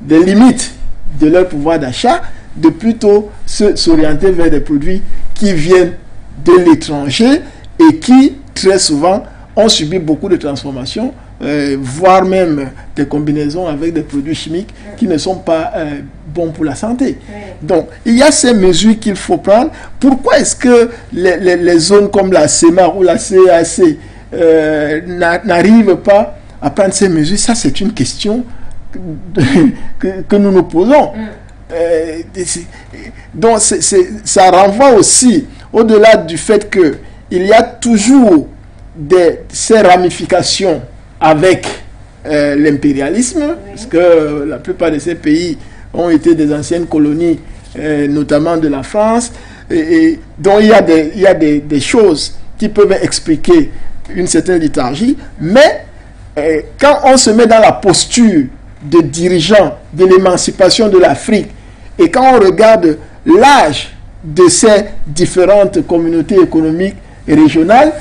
S2: des limites de leur pouvoir d'achat, de plutôt s'orienter vers des produits qui viennent de l'étranger et qui, très souvent, ont subi beaucoup de transformations, voire même des combinaisons avec des produits chimiques qui ne sont pas bons pour la santé. Donc, il y a ces mesures qu'il faut prendre. Pourquoi est-ce que les zones comme la CEMAR ou la CEAC n'arrivent pas à prendre ces mesures? Ça, c'est une question que nous nous posons. Donc, ça renvoie aussi, au-delà du fait qu'il y a toujours ces ramifications avec l'impérialisme, parce que la plupart de ces pays ont été des anciennes colonies, notamment de la France, et donc il y a des choses qui peuvent expliquer une certaine léthargie, mais quand on se met dans la posture de dirigeant de l'émancipation de l'Afrique, et quand on regarde l'âge de ces différentes communautés économiques et régionales,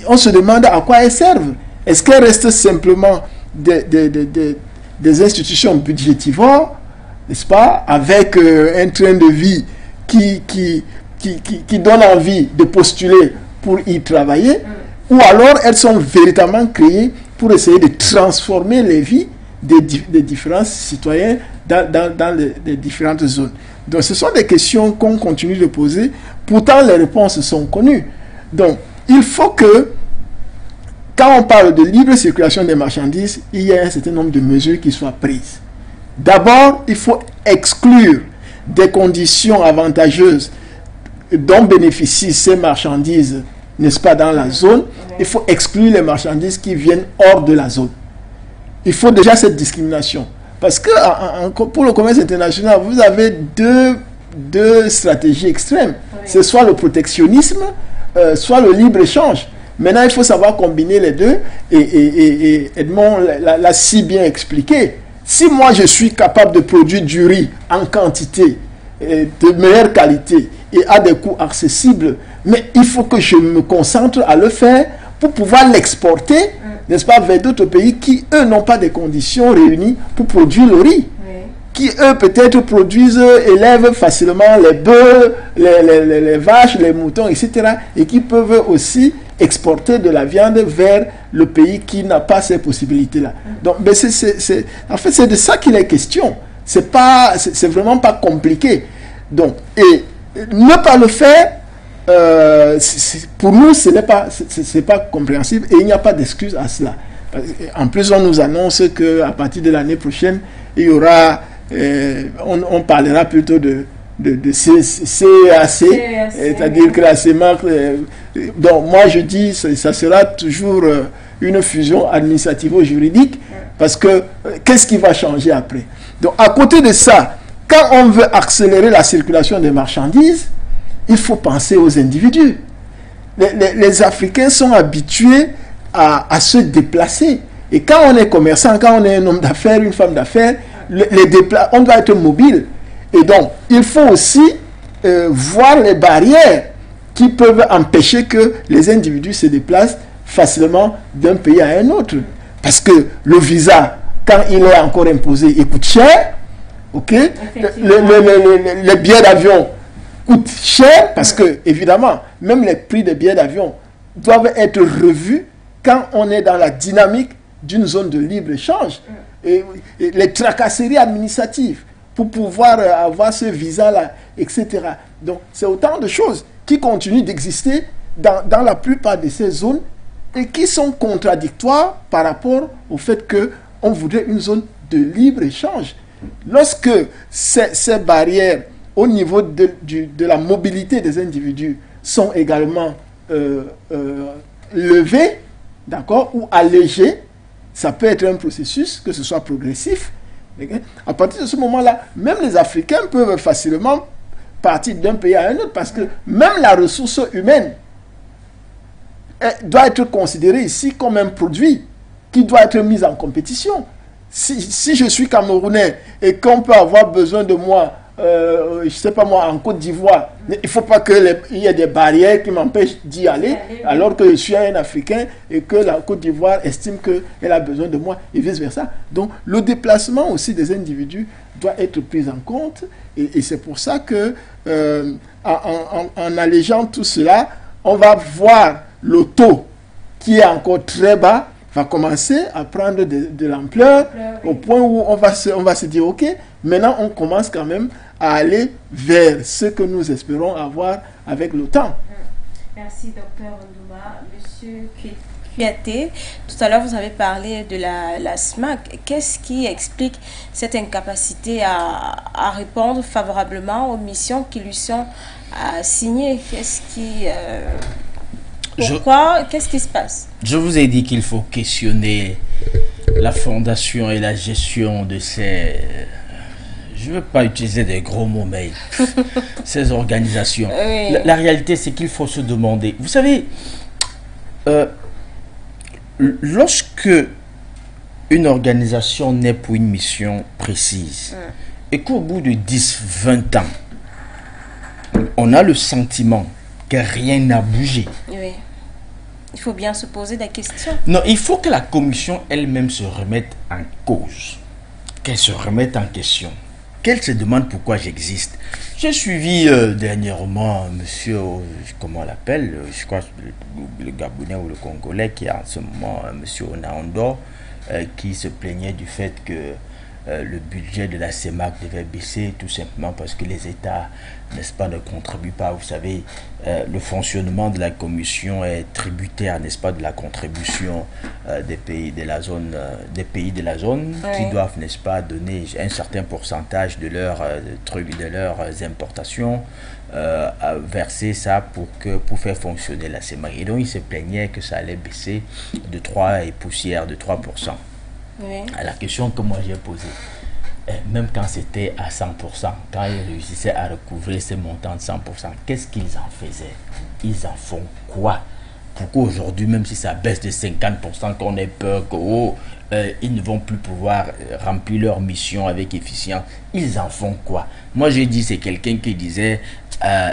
S2: on se demande à quoi elles servent. Est-ce qu'elles restent simplement des institutions budgétivores, n'est-ce pas, avec un train de vie qui donne envie de postuler pour y travailler, ou alors elles sont véritablement créées pour essayer de transformer les vies des différents citoyens dans les différentes zones. Donc ce sont des questions qu'on continue de poser, pourtant les réponses sont connues. Donc il faut que, quand on parle de libre circulation des marchandises, il y a un certain nombre de mesures qui soient prises. D'abord, il faut exclure des conditions avantageuses dont bénéficient ces marchandises, n'est-ce pas, dans la zone. Il faut exclure les marchandises qui viennent hors de la zone. Il faut déjà cette discrimination. Parce que pour le commerce international, vous avez deux stratégies extrêmes. C'est soit le protectionnisme, soit le libre-échange. Maintenant, il faut savoir combiner les deux, et Edmond l'a si bien expliqué. Si moi, je suis capable de produire du riz en quantité, de meilleure qualité, et à des coûts accessibles, mais il faut que je me concentre à le faire pour pouvoir l'exporter, n'est-ce pas, vers d'autres pays qui, eux, n'ont pas des conditions réunies pour produire le riz. Qui, eux, peut-être élèvent facilement les bœufs, les vaches, les moutons, etc. et qui peuvent aussi exporter de la viande vers le pays qui n'a pas ces possibilités-là. Donc, mais en fait, c'est de ça qu'il est question. C'est vraiment pas compliqué. Donc, et ne pas le faire, pour nous, ce n'est pas compréhensible, et il n'y a pas d'excuse à cela. En plus, on nous annonce qu'à partir de l'année prochaine, il y aura... on parlera plutôt de CAC, c'est-à-dire que la CEMAR, donc moi je dis ça sera toujours une fusion administrativo-juridique, parce que qu'est-ce qui va changer après? Donc à côté de ça, quand on veut accélérer la circulation des marchandises, il faut penser aux individus. Les Africains sont habitués à se déplacer, et quand on est commerçant, quand on est un homme d'affaires, une femme d'affaires, on doit être mobile. Et donc, il faut aussi voir les barrières qui peuvent empêcher que les individus se déplacent facilement d'un pays à un autre. Parce que le visa, quand il est encore imposé, il coûte cher. Okay? Les billets d'avion coûtent cher, parce que, évidemment, même les prix des billets d'avion doivent être revus quand on est dans la dynamique d'une zone de libre-échange. Et les tracasseries administratives pour pouvoir avoir ce visa-là, etc. Donc, c'est autant de choses qui continuent d'exister dans la plupart de ces zones et qui sont contradictoires par rapport au fait qu'on voudrait une zone de libre-échange. Lorsque ces barrières au niveau de la mobilité des individus sont également levés, d'accord, ou allégés. Ça peut être un processus, que ce soit progressif. À partir de ce moment-là, même les Africains peuvent facilement partir d'un pays à un autre, parce que même la ressource humaine doit être considérée ici comme un produit qui doit être mis en compétition. Si je suis Camerounais et qu'on peut avoir besoin de moi, je ne sais pas moi, en Côte d'Ivoire, il ne faut pas qu'il y ait des barrières qui m'empêchent d'y aller, alors que je suis un Africain et que la Côte d'Ivoire estime qu'elle a besoin de moi et vice-versa. Donc le déplacement aussi des individus doit être pris en compte, et c'est pour ça que en allégeant tout cela, on va voir le taux qui est encore très bas va commencer à prendre de l'ampleur, au point où on va se dire, ok, maintenant on commence quand même à aller vers ce que nous espérons avoir avec le temps.
S1: Merci, docteur Ndouma. Monsieur Kouyaté, tout à l'heure vous avez parlé de la SMAC. Qu'est-ce qui explique cette incapacité à répondre favorablement aux missions qui lui sont assignées? Pourquoi? Qu'est-ce qui se passe?
S3: Je vous ai dit qu'il faut questionner la fondation et la gestion de ces... Je ne veux pas utiliser des gros mots, mais ces organisations. Oui. La réalité, c'est qu'il faut se demander... Vous savez, lorsque une organisation naît pour une mission précise, et qu'au bout de 10-20 ans, on a le sentiment que rien n'a bougé.
S1: Oui. Il faut bien se poser des questions.
S3: Non, il faut que la commission elle-même se remette en cause. Qu'elle se remette en question. Qu'elle se demande pourquoi j'existe. J'ai suivi dernièrement monsieur, comment on l'appelle, je crois le Gabonais ou le Congolais qui est en ce moment monsieur Onaondo, qui se plaignait du fait que le budget de la CEMAC devait baisser tout simplement parce que les États, n'est-ce pas, ne contribuent pas. Vous savez, le fonctionnement de la commission est tributaire, n'est-ce pas, de la contribution des pays de la zone, oui, qui doivent, n'est-ce pas, donner un certain pourcentage de leurs importations, à verser ça pour faire fonctionner la CEMAC. Et donc il se plaignait que ça allait baisser de 3 et poussière, de 3%. Oui. À la question que moi j'ai posée, même quand c'était à 100%, quand ils réussissaient à recouvrer ces montants de 100%, qu'est-ce qu'ils en faisaient? Ils en font quoi? Pourquoi aujourd'hui, même si ça baisse de 50%, qu'on ait peur qu'ils ne vont plus pouvoir remplir leur mission avec efficience, ils en font quoi? Moi j'ai dit, c'est quelqu'un qui disait,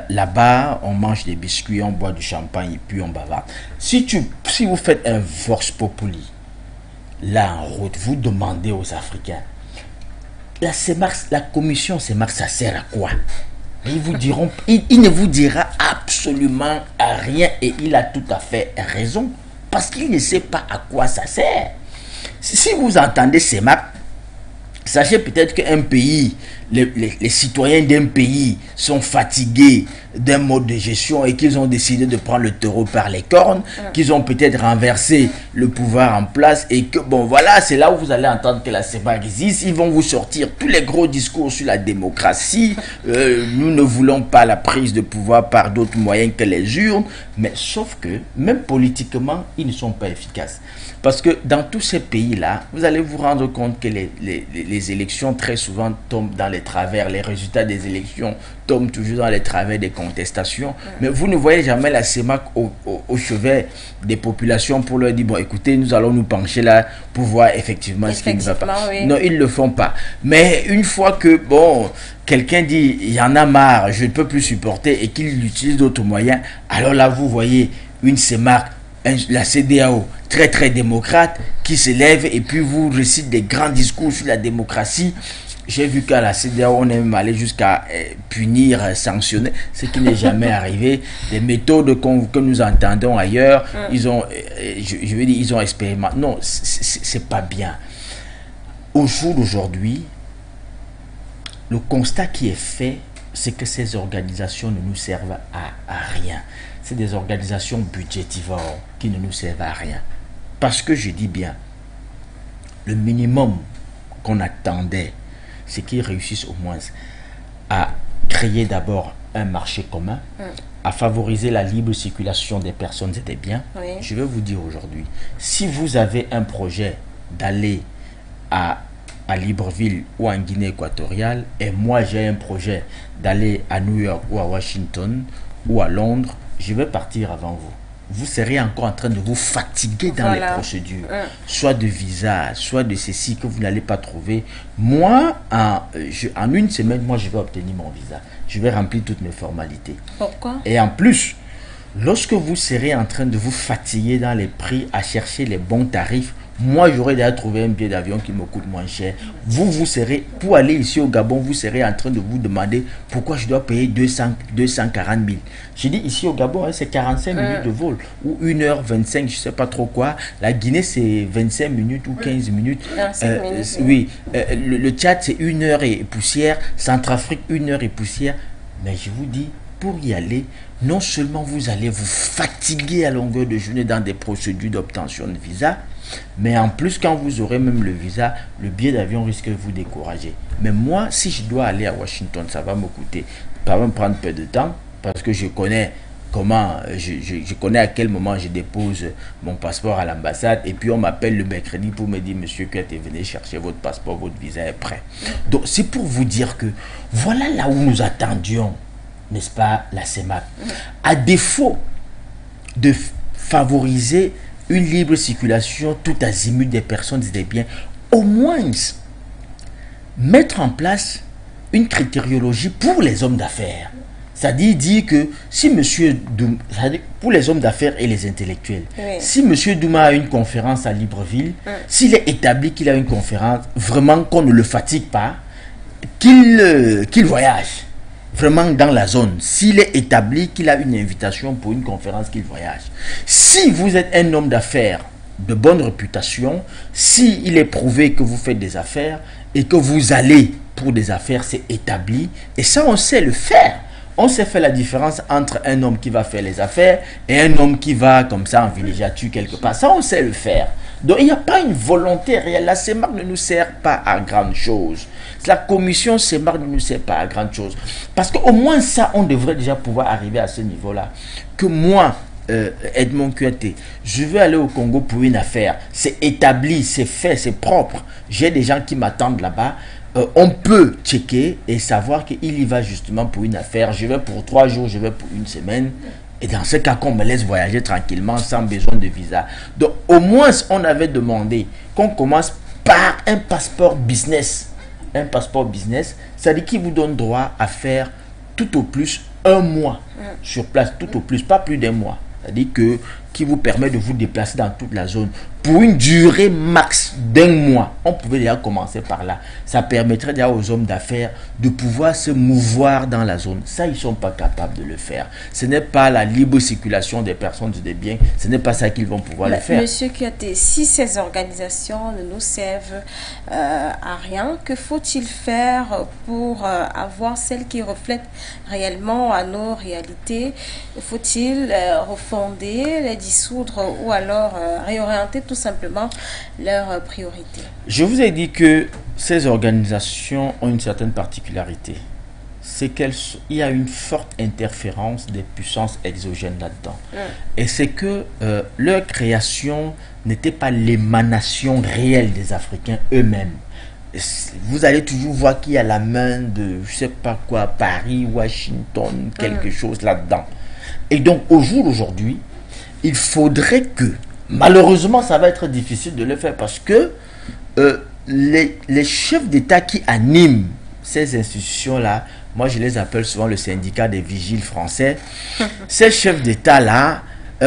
S3: là-bas on mange des biscuits, on boit du champagne et puis on bavarde. Si vous faites un vox populi, là en route, vous demandez aux Africains, la commission CEMAC, ça sert à quoi? Et ils vous diront, il ne vous dira absolument à rien, et il a tout à fait raison, parce qu'il ne sait pas à quoi ça sert. Si vous entendez CEMAC, sachez peut-être qu'un pays, les citoyens d'un pays sont fatigués d'un mode de gestion et qu'ils ont décidé de prendre le taureau par les cornes, qu'ils ont peut-être renversé le pouvoir en place et que, bon, voilà, c'est là où vous allez entendre que la CEMAC existe. Ils vont vous sortir tous les gros discours sur la démocratie. Nous ne voulons pas la prise de pouvoir par d'autres moyens que les urnes. Mais sauf que, même politiquement, ils ne sont pas efficaces. Parce que dans tous ces pays-là, vous allez vous rendre compte que les élections très souvent tombent dans les travers. Les résultats des élections tombent toujours dans les travers des contestations. Mais vous ne voyez jamais la CEMAC au chevet des populations pour leur dire, bon, écoutez, nous allons nous pencher là pour voir effectivement ce qui ne va pas. Oui. Non, ils ne le font pas. Mais une fois que, bon, quelqu'un dit, il y en a marre, je ne peux plus supporter, et qu'il utilise d'autres moyens, alors là, vous voyez une CEMAC, la CEDEAO, très très démocrate, qui se lève et puis vous récite des grands discours sur la démocratie. J'ai vu qu'à la CEDEAO, on est même allé jusqu'à punir, sanctionner, ce qui n'est jamais arrivé. Les méthodes que nous entendons ailleurs, ils ont, je veux dire, ils ont expérimenté. Non, c'est pas bien. Au jour d'aujourd'hui, le constat qui est fait, c'est que ces organisations ne nous servent à rien. C'est des organisations budgétivores qui ne nous servent à rien. Parce que je dis bien, le minimum qu'on attendait, c'est qu'ils réussissent au moins à créer d'abord un marché commun, à favoriser la libre circulation des personnes et des biens.
S1: Oui.
S3: Je vais vous dire aujourd'hui, si vous avez un projet d'aller à Libreville ou en Guinée équatoriale, et moi j'ai un projet d'aller à New York ou à Washington ou à Londres, je vais partir avant vous. Vous serez encore en train de vous fatiguer dans les procédures, soit de visa, soit de ceci que vous n'allez pas trouver. Moi, en une semaine, moi je vais obtenir mon visa. Je vais remplir toutes mes formalités.
S1: Pourquoi? Et
S3: en plus, lorsque vous serez en train de vous fatiguer dans les prix à chercher les bons tarifs, moi, j'aurais déjà trouvé un billet d'avion qui me coûte moins cher. Vous serez, pour aller ici au Gabon, vous serez en train de vous demander pourquoi je dois payer 240 000. J'ai dit ici au Gabon, hein, c'est 45 minutes de vol ou 1h25, je ne sais pas trop quoi. La Guinée, c'est 25 minutes ou 15 minutes.
S1: 25 minutes.
S3: Oui, le Tchad, c'est 1 heure et poussière. Centrafrique, 1 heure et poussière. Mais je vous dis, pour y aller, non seulement vous allez vous fatiguer à longueur de journée dans des procédures d'obtention de visa, mais en plus, quand vous aurez même le visa, le billet d'avion risque de vous décourager. Mais moi, si je dois aller à Washington, ça va me coûter, ça va me prendre peu de temps, parce que je connais comment, je connais à quel moment je dépose mon passeport à l'ambassade, et puis on m'appelle le mercredi pour me dire, monsieur Kouyaté, venez chercher votre passeport, votre visa est prêt. Donc c'est pour vous dire que voilà là où nous attendions, n'est-ce pas, la CEMAC. À défaut de favoriser une libre circulation tout azimut des personnes et des biens, au moins mettre en place une critériologie pour les hommes d'affaires. C'est-à-dire dire que si monsieur Douma, pour les hommes d'affaires et les intellectuels, si monsieur Douma a une conférence à Libreville, s'il est établi qu'il a une conférence, vraiment qu'on ne le fatigue pas, qu'il voyage. Vraiment dans la zone, s'il est établi qu'il a une invitation pour une conférence, qu'il voyage. Si vous êtes un homme d'affaires de bonne réputation, s'il est prouvé que vous faites des affaires et que vous allez pour des affaires, c'est établi. Et ça, on sait le faire. On sait faire la différence entre un homme qui va faire les affaires et un homme qui va comme ça en villégiature quelque part. Ça, on sait le faire. Donc, il n'y a pas une volonté réelle. La CEMAC ne nous sert pas à grande chose. La commission CEMAC ne nous sert pas à grande chose. Parce qu'au moins ça, on devrait déjà pouvoir arriver à ce niveau-là. Que moi, Edmond Kouyaté, je veux aller au Congo pour une affaire. C'est établi, c'est fait, c'est propre. J'ai des gens qui m'attendent là-bas. On peut checker et savoir qu'il y va justement pour une affaire. Je vais pour 3 jours, je vais pour une semaine. Et dans ce cas, qu'on me laisse voyager tranquillement sans besoin de visa. Donc, au moins, on avait demandé qu'on commence par un passeport business. Un passeport business, c'est-à-dire qui vous donne droit à faire tout au plus 1 mois sur place, tout au plus, pas plus d'1 mois. C'est-à-dire que qui vous permet de vous déplacer dans toute la zone pour une durée max d'1 mois. On pouvait déjà commencer par là. Ça permettrait déjà aux hommes d'affaires de pouvoir se mouvoir dans la zone. Ça, ils ne sont pas capables de le faire. Ce n'est pas la libre circulation des personnes et des biens. Ce n'est pas ça qu'ils vont pouvoir le faire.
S1: Monsieur Kouyaté, si ces organisations ne nous servent à rien, que faut-il faire pour avoir celles qui reflètent réellement à nos réalités? Faut-il refonder, les dissoudre ou alors réorienter tout simplement leurs priorités?
S3: Je vous ai dit que ces organisations ont une certaine particularité. C'est qu'il y a une forte interférence des puissances exogènes là-dedans. Et c'est que leur création n'était pas l'émanation réelle des Africains eux-mêmes. Vous allez toujours voir qu'il y a la main de, je sais pas quoi, Paris, Washington, quelque chose là-dedans. Et donc, au jour d'aujourd'hui, il faudrait que, malheureusement, ça va être difficile de le faire parce que les chefs d'État qui animent ces institutions-là, moi je les appelle souvent le syndicat des vigiles français, ces chefs d'État-là,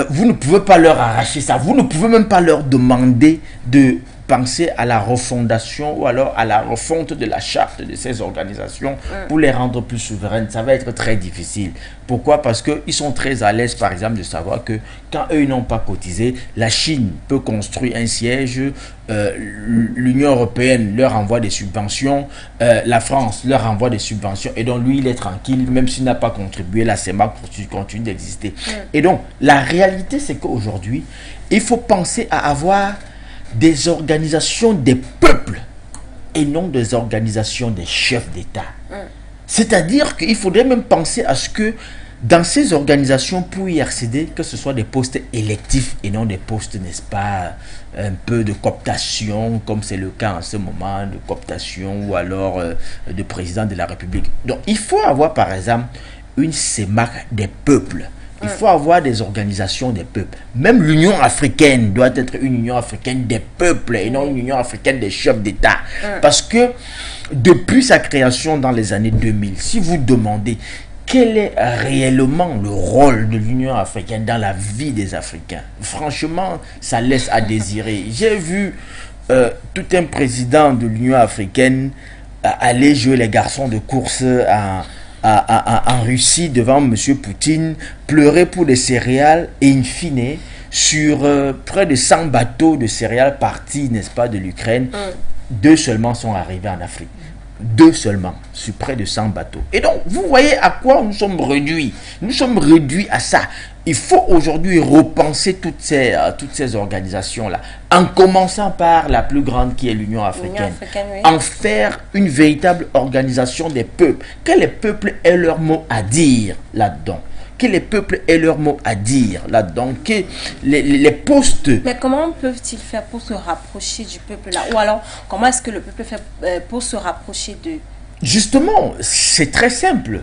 S3: vous ne pouvez pas leur arracher ça, vous ne pouvez même pas leur demander de penser à la refondation ou alors à la refonte de la charte de ces organisations pour les rendre plus souveraines. Ça va être très difficile. Pourquoi? Parce qu'ils sont très à l'aise, par exemple, de savoir que quand eux n'ont pas cotisé, la Chine peut construire un siège, l'Union européenne leur envoie des subventions, la France leur envoie des subventions, et donc lui, il est tranquille, même s'il n'a pas contribué, la CEMAC continue d'exister. Et donc, la réalité, c'est qu'aujourd'hui, il faut penser à avoir des organisations des peuples et non des organisations des chefs d'État. C'est-à-dire qu'il faudrait même penser à ce que dans ces organisations, pour y accéder, que ce soit des postes électifs et non des postes, n'est-ce pas, un peu de cooptation, comme c'est le cas en ce moment, de cooptation ou alors de président de la République. Donc, il faut avoir, par exemple, une CEMAC des peuples. Il faut avoir des organisations des peuples. Même l'Union africaine doit être une Union africaine des peuples et non une Union africaine des chefs d'État. Parce que depuis sa création dans les années 2000, si vous demandez quel est réellement le rôle de l'Union africaine dans la vie des Africains, franchement, ça laisse à désirer. J'ai vu tout un président de l'Union africaine aller jouer les garçons de course en Russie devant M. Poutine, pleurer pour des céréales et in fine, sur près de 100 bateaux de céréales partis, n'est-ce pas, de l'Ukraine, 2 seulement sont arrivés en Afrique. 2 seulement, sur près de 100 bateaux. Et donc, vous voyez à quoi nous sommes réduits. Nous sommes réduits à ça. Il faut aujourd'hui repenser toutes ces organisations-là, en commençant par la plus grande qui est l'Union africaine.
S1: Oui.
S3: En faire une véritable organisation des peuples. Que les peuples aient leur mot à dire là-dedans. Que les peuples aient leur mot à dire là-dedans. Que les postes...
S1: Mais comment peuvent-ils faire pour se rapprocher du peuple là? Ou alors, comment est-ce que le peuple fait pour se rapprocher d'eux?
S3: Justement, c'est très simple.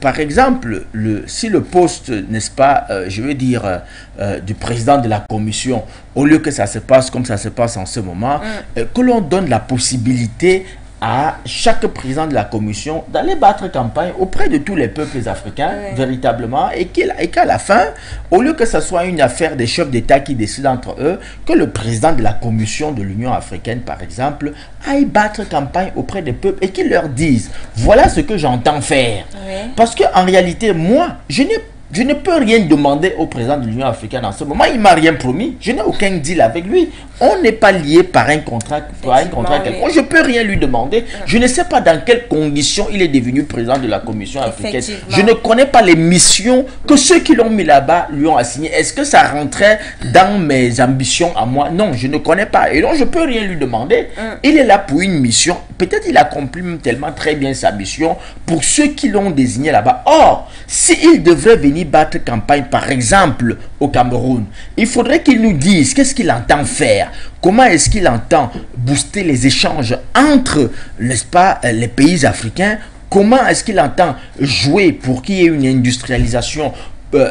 S3: Par exemple, si le poste, n'est-ce pas, je veux dire, du président de la commission, au lieu que ça se passe comme ça se passe en ce moment, que l'on donne la possibilité à chaque président de la commission d'aller battre campagne auprès de tous les peuples africains, véritablement, et qu'à la fin, au lieu que ce soit une affaire des chefs d'État qui décident entre eux, que le président de la commission de l'Union africaine, par exemple, aille battre campagne auprès des peuples et qu'il leur dise, voilà ce que j'entends faire. Parce qu'en réalité, moi, je ne peux rien demander au président de l'Union africaine en ce moment. Il ne m'a rien promis. Je n'ai aucun deal avec lui. On n'est pas lié par un contrat quelconque. Je ne peux rien lui demander. Je ne sais pas dans quelles conditions il est devenu président de la Commission africaine. Je ne connais pas les missions que ceux qui l'ont mis là-bas lui ont assignées. Est-ce que ça rentrait dans mes ambitions à moi? Non, je ne connais pas. Et donc, je ne peux rien lui demander. Il est là pour une mission. Peut-être il accomplit même tellement très bien sa mission pour ceux qui l'ont désigné là-bas. Or, s'il devrait venir battre campagne, par exemple, au Cameroun, il faudrait qu'il nous dise qu'est-ce qu'il entend faire, comment est-ce qu'il entend booster les échanges entre, n'est-ce pas, les pays africains, comment est-ce qu'il entend jouer pour qu'il y ait une industrialisation,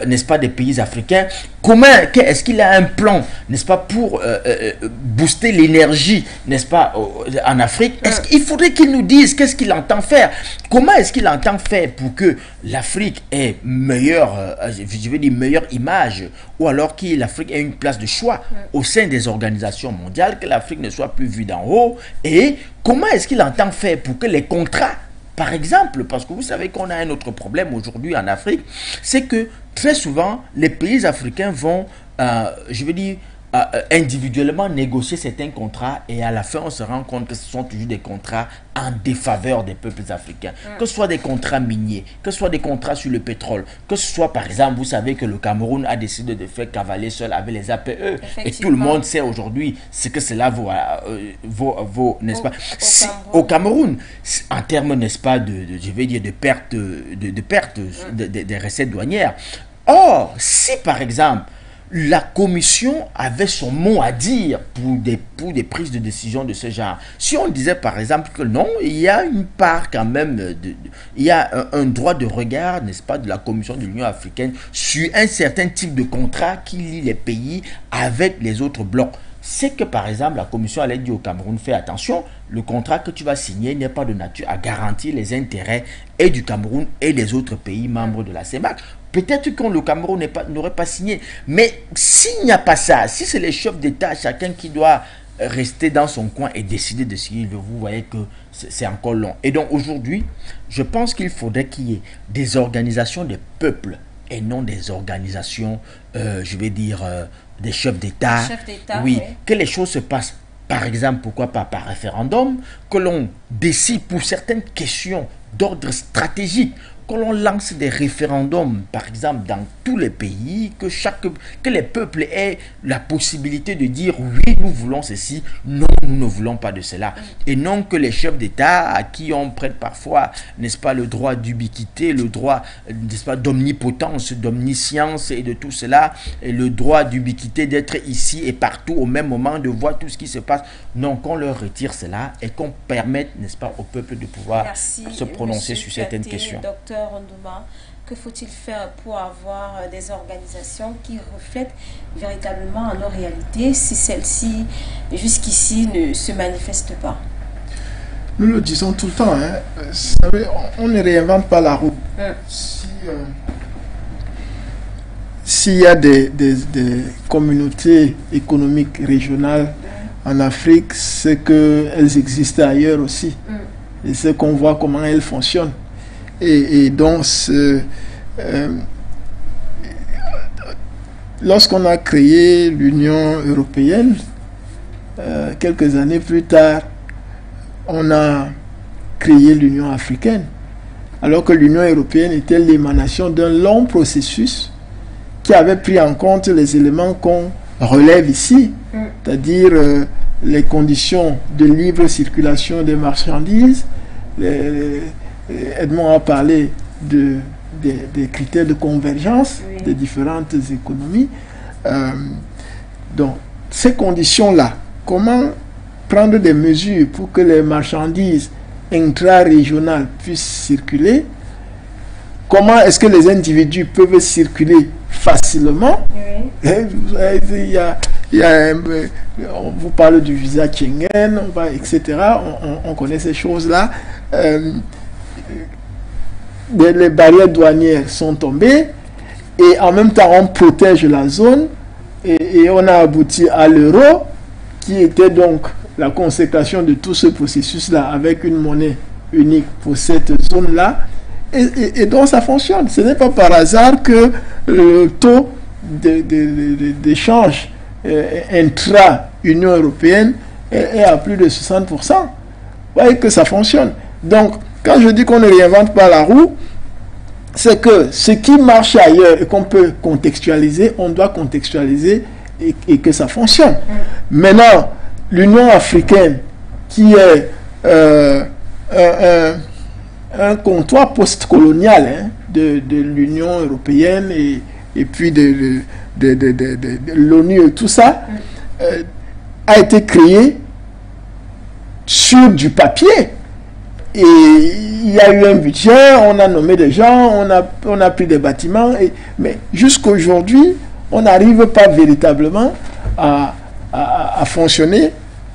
S3: n'est-ce pas, des pays africains. Comment est-ce qu'il a un plan, n'est-ce pas, pour booster l'énergie, n'est-ce pas, en Afrique? Est-ce qu'il faudrait qu'il nous dise qu'est-ce qu'il entend faire? Comment est-ce qu'il entend faire pour que l'Afrique ait meilleure image, ou alors que l'Afrique ait une place de choix au sein des organisations mondiales, que l'Afrique ne soit plus vue d'en haut? Et comment est-ce qu'il entend faire pour que les contrats, par exemple, parce que vous savez qu'on a un autre problème aujourd'hui en Afrique, c'est que très souvent, les pays africains vont, individuellement négocier certains contrats et à la fin, on se rend compte que ce sont toujours des contrats en défaveur des peuples africains. Que ce soit des contrats miniers, que ce soit des contrats sur le pétrole, que ce soit, par exemple, vous savez que le Cameroun a décidé de faire cavaler seul avec les APE. Et tout le monde sait aujourd'hui ce que cela vaut, n'est-ce pas? Au Cameroun, en termes, n'est-ce pas, de perte des recettes douanières. Or, si par exemple, la commission avait son mot à dire pour des prises de décision de ce genre. Si on disait par exemple que non, il y a une part quand même, il y a un droit de regard, n'est-ce pas, de la commission de l'Union africaine sur un certain type de contrat qui lie les pays avec les autres blocs. C'est que par exemple la commission allait dire au Cameroun, fais attention, le contrat que tu vas signer n'est pas de nature à garantir les intérêts et du Cameroun et des autres pays membres de la CEMAC. Peut-être que le Cameroun n'aurait pas signé. Mais s'il n'y a pas ça, si c'est les chefs d'État, chacun qui doit rester dans son coin et décider de ce qu'il veut, vous voyez que c'est encore long. Et donc aujourd'hui, je pense qu'il faudrait qu'il y ait des organisations des peuples et non des organisations, des chefs d'État. Oui, que les choses se passent, par exemple, pourquoi pas par référendum, que l'on décide pour certaines questions d'ordre stratégique que l'on lance des référendums, par exemple, dans tous les pays, que les peuples aient la possibilité de dire oui, nous voulons ceci, non, nous ne voulons pas de cela. Et non que les chefs d'État, à qui on prête parfois, n'est-ce pas, le droit d'ubiquité, le droit, n'est-ce pas, d'omnipotence, d'omniscience et de tout cela, et le droit d'ubiquité d'être ici et partout au même moment, de voir tout ce qui se passe. Non, qu'on leur retire cela et qu'on permette, n'est-ce pas, au peuple de pouvoir se prononcer sur certaines questions.
S1: Docteur Ndouma, que faut-il faire pour avoir des organisations qui reflètent véritablement nos réalités si celles-ci, jusqu'ici, ne se manifestent pas?
S2: Nous le disons tout le temps, hein. Vous savez, on ne réinvente pas la roue. S'il y a des communautés économiques régionales en Afrique, c'est qu'elles existent ailleurs aussi. Et c'est qu'on voit comment elles fonctionnent. Et donc, lorsqu'on a créé l'Union européenne, quelques années plus tard, on a créé l'Union africaine. Alors que l'Union européenne était l'émanation d'un long processus qui avait pris en compte les éléments qu'on relève ici, c'est-à-dire les conditions de libre circulation des marchandises. Edmond a parlé des critères de convergence des différentes économies. Donc, ces conditions-là, comment prendre des mesures pour que les marchandises intra-régionales puissent circuler? Comment est-ce que les individus peuvent circuler facilement? On vous parle du visa Schengen, etc. On connaît ces choses-là. Les barrières douanières sont tombées et en même temps on protège la zone et on a abouti à l'euro qui était donc la consécration de tout ce processus-là avec une monnaie unique pour cette zone-là. Et donc ça fonctionne. Ce n'est pas par hasard que le taux d'échange intra-Union européenne est à plus de 60%. Vous voyez que ça fonctionne. Donc, quand je dis qu'on ne réinvente pas la roue, c'est que ce qui marche ailleurs et qu'on peut contextualiser, on doit contextualiser et que ça fonctionne. Maintenant, l'Union africaine, qui est un comptoir post-colonial de l'Union européenne et puis de l'ONU et tout ça, a été créé sur du papier. Et il y a eu un budget, on a nommé des gens, on a pris des bâtiments, mais jusqu'à aujourd'hui, on n'arrive pas véritablement à fonctionner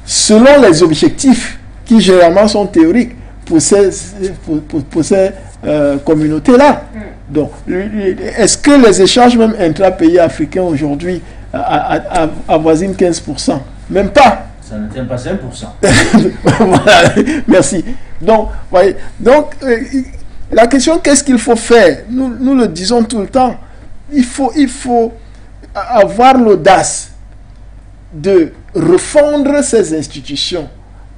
S2: selon les objectifs qui généralement sont théoriques pour ces communautés-là. Donc, est-ce que les échanges même intra-pays africains aujourd'hui avoisinent 15%? Même pas.
S3: Ça ne tient pas 5%.
S2: Voilà, merci. Donc, voyez, la question, qu'est-ce qu'il faut faire? Nous le disons tout le temps. Il faut avoir l'audace de refondre ces institutions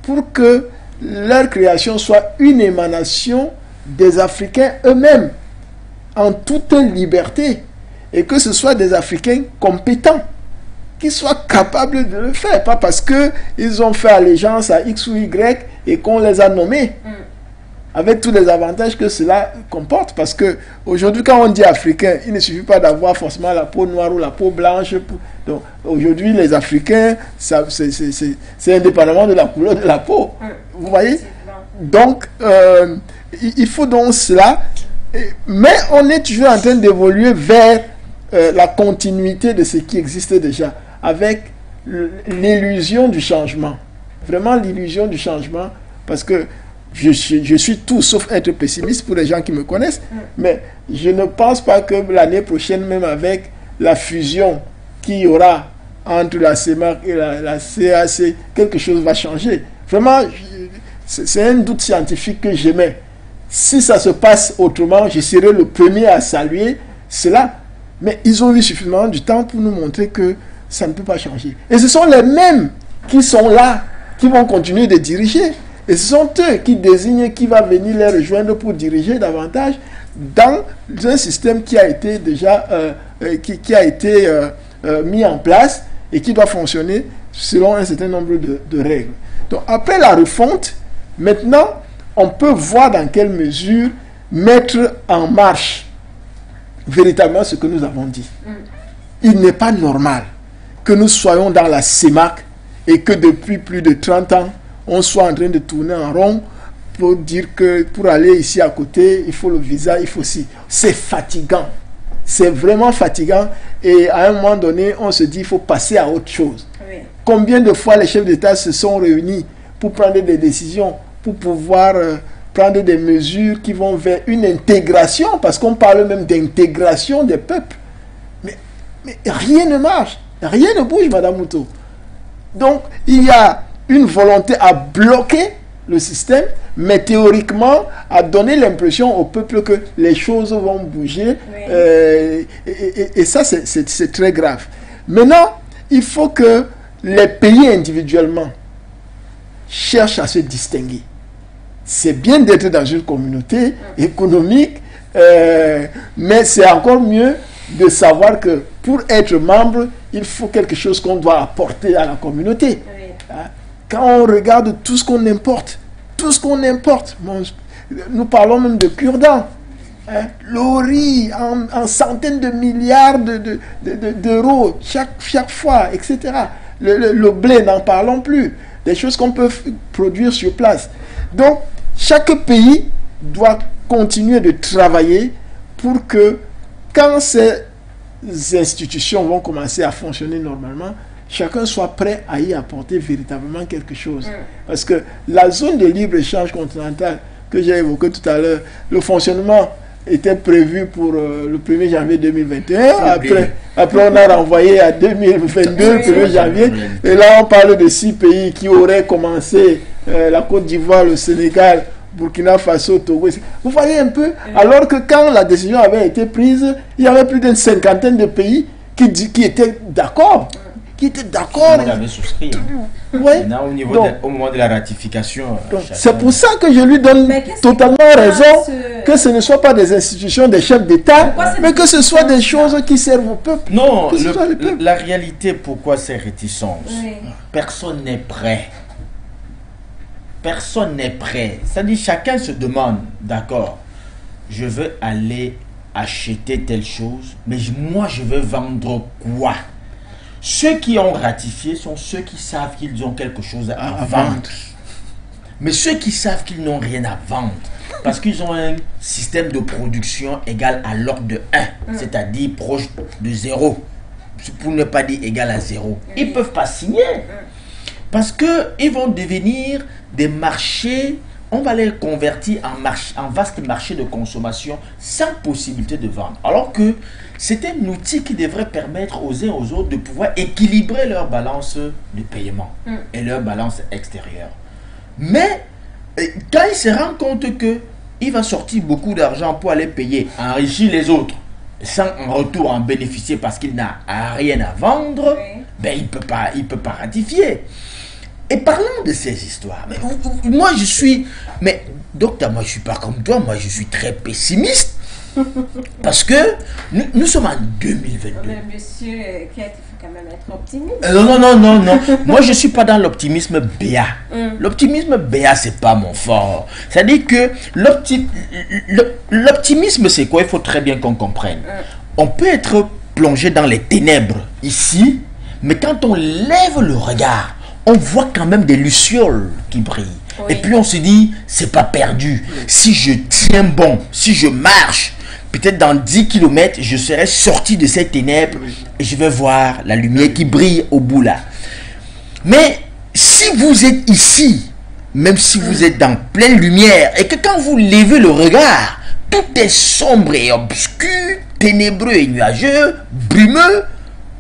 S2: pour que leur création soit une émanation des Africains eux-mêmes, en toute liberté, et que ce soit des Africains compétents, qui soient capables de le faire, pas parce qu'ils ont fait allégeance à X ou Y et qu'on les a nommés, avec tous les avantages que cela comporte. Parce que aujourd'hui, quand on dit africain, il ne suffit pas d'avoir forcément la peau noire ou la peau blanche. Donc aujourd'hui, les Africains, c'est indépendamment de la couleur de la peau. Vous voyez? Donc, il faut donc cela. Mais on est toujours en train d'évoluer vers la continuité de ce qui existe déjà, avec l'illusion du changement. Vraiment l'illusion du changement, parce que je suis tout sauf être pessimiste pour les gens qui me connaissent, mais je ne pense pas que l'année prochaine, même avec la fusion qu'il y aura entre la CEMAC et la CAC, quelque chose va changer. Vraiment, c'est un doute scientifique que j'émets. Si ça se passe autrement, je serai le premier à saluer cela. Mais ils ont eu suffisamment du temps pour nous montrer que ça ne peut pas changer. Et ce sont les mêmes qui sont là, qui vont continuer de diriger. Et ce sont eux qui désignent qui va venir les rejoindre pour diriger davantage dans un système qui a été déjà mis en place et qui doit fonctionner selon un certain nombre de règles. Donc après la refonte, maintenant, on peut voir dans quelle mesure mettre en marche véritablement ce que nous avons dit. Il n'est pas normal que nous soyons dans la CEMAC et que depuis plus de 30 ans, on soit en train de tourner en rond pour dire que pour aller ici à côté, il faut le visa, il faut ci. C'est fatigant. C'est vraiment fatigant. Et à un moment donné, on se dit qu'il faut passer à autre chose. Oui. Combien de fois les chefs d'État se sont réunis pour prendre des décisions, pour pouvoir prendre des mesures qui vont vers une intégration, parce qu'on parle même d'intégration des peuples. Mais rien ne marche. Rien ne bouge, Madame Mouto. Donc, il y a une volonté à bloquer le système, mais théoriquement, à donner l'impression au peuple que les choses vont bouger. Oui. Et ça, c'est très grave. Maintenant, il faut que les pays individuellement cherchent à se distinguer. C'est bien d'être dans une communauté économique, mais c'est encore mieux de savoir que pour être membre, il faut quelque chose qu'on doit apporter à la communauté. Oui. Quand on regarde tout ce qu'on importe, nous parlons même de cure-dents, le riz en centaines de milliards d'euros chaque fois, etc. Le blé, n'en parlons plus, des choses qu'on peut produire sur place. Donc, chaque pays doit continuer de travailler pour que quand ces institutions vont commencer à fonctionner normalement, chacun soit prêt à y apporter véritablement quelque chose. Parce que la zone de libre-échange continentale que j'ai évoquée tout à l'heure, le fonctionnement était prévu pour le 1er janvier 2021. Après, on a renvoyé à 2022, le 1er janvier. Et là, on parle de 6 pays qui auraient commencé, la Côte d'Ivoire, le Sénégal, Burkina Faso, Togo. Vous voyez un peu, alors que quand la décision avait été prise, il y avait plus d'une 50aine de pays qui étaient d'accord.
S3: On avait souscrit.
S2: Ouais.
S3: Maintenant, au moment de la ratification.
S2: C'est pour ça que je lui donne totalement raison que ce ne soit pas des institutions des chefs d'État, mais que ce soit des choses qui servent au peuple.
S3: Non, la réalité, pourquoi ces réticences? Personne n'est prêt. Personne n'est prêt. C'est-à-dire, chacun se demande, d'accord, je veux aller acheter telle chose, mais moi, je veux vendre quoi? Ceux qui ont ratifié sont ceux qui savent qu'ils ont quelque chose à vendre. Mais ceux qui savent qu'ils n'ont rien à vendre, parce qu'ils ont un système de production égal à l'ordre de 1, c'est-à-dire proche de 0, pour ne pas dire égal à 0, ils ne peuvent pas signer. Parce qu'ils vont devenir des marchés, on va les convertir en vaste marché de consommation sans possibilité de vendre. Alors que c'est un outil qui devrait permettre aux uns et aux autres de pouvoir équilibrer leur balance de paiement et leur balance extérieure. Mais quand il se rend compte qu'il va sortir beaucoup d'argent pour aller payer, enrichir les autres, sans en retour en bénéficier parce qu'il n'a rien à vendre, ben il peut pas ratifier. Et parlons de ces histoires. Mais moi, mais docteur, moi, je ne suis pas comme toi. Moi, je suis très pessimiste. Parce que nous sommes en 2022.
S1: Mais monsieur, il faut quand même être optimiste.
S3: Non. Moi, je ne suis pas dans l'optimisme béat. L'optimisme béat, ce n'est pas mon fort. C'est-à-dire que l'optimisme, c'est quoi? Il faut très bien qu'on comprenne. On peut être plongé dans les ténèbres ici, mais quand on lève le regard, on voit quand même des lucioles qui brillent. Et puis on se dit, c'est pas perdu. Si je tiens bon, si je marche, peut-être dans 10 km, je serai sorti de ces ténèbres et je vais voir la lumière qui brille au bout là. Mais si vous êtes ici, même si vous êtes dans pleine lumière, et que quand vous levez le regard, tout est sombre et obscur, ténébreux et nuageux, brumeux,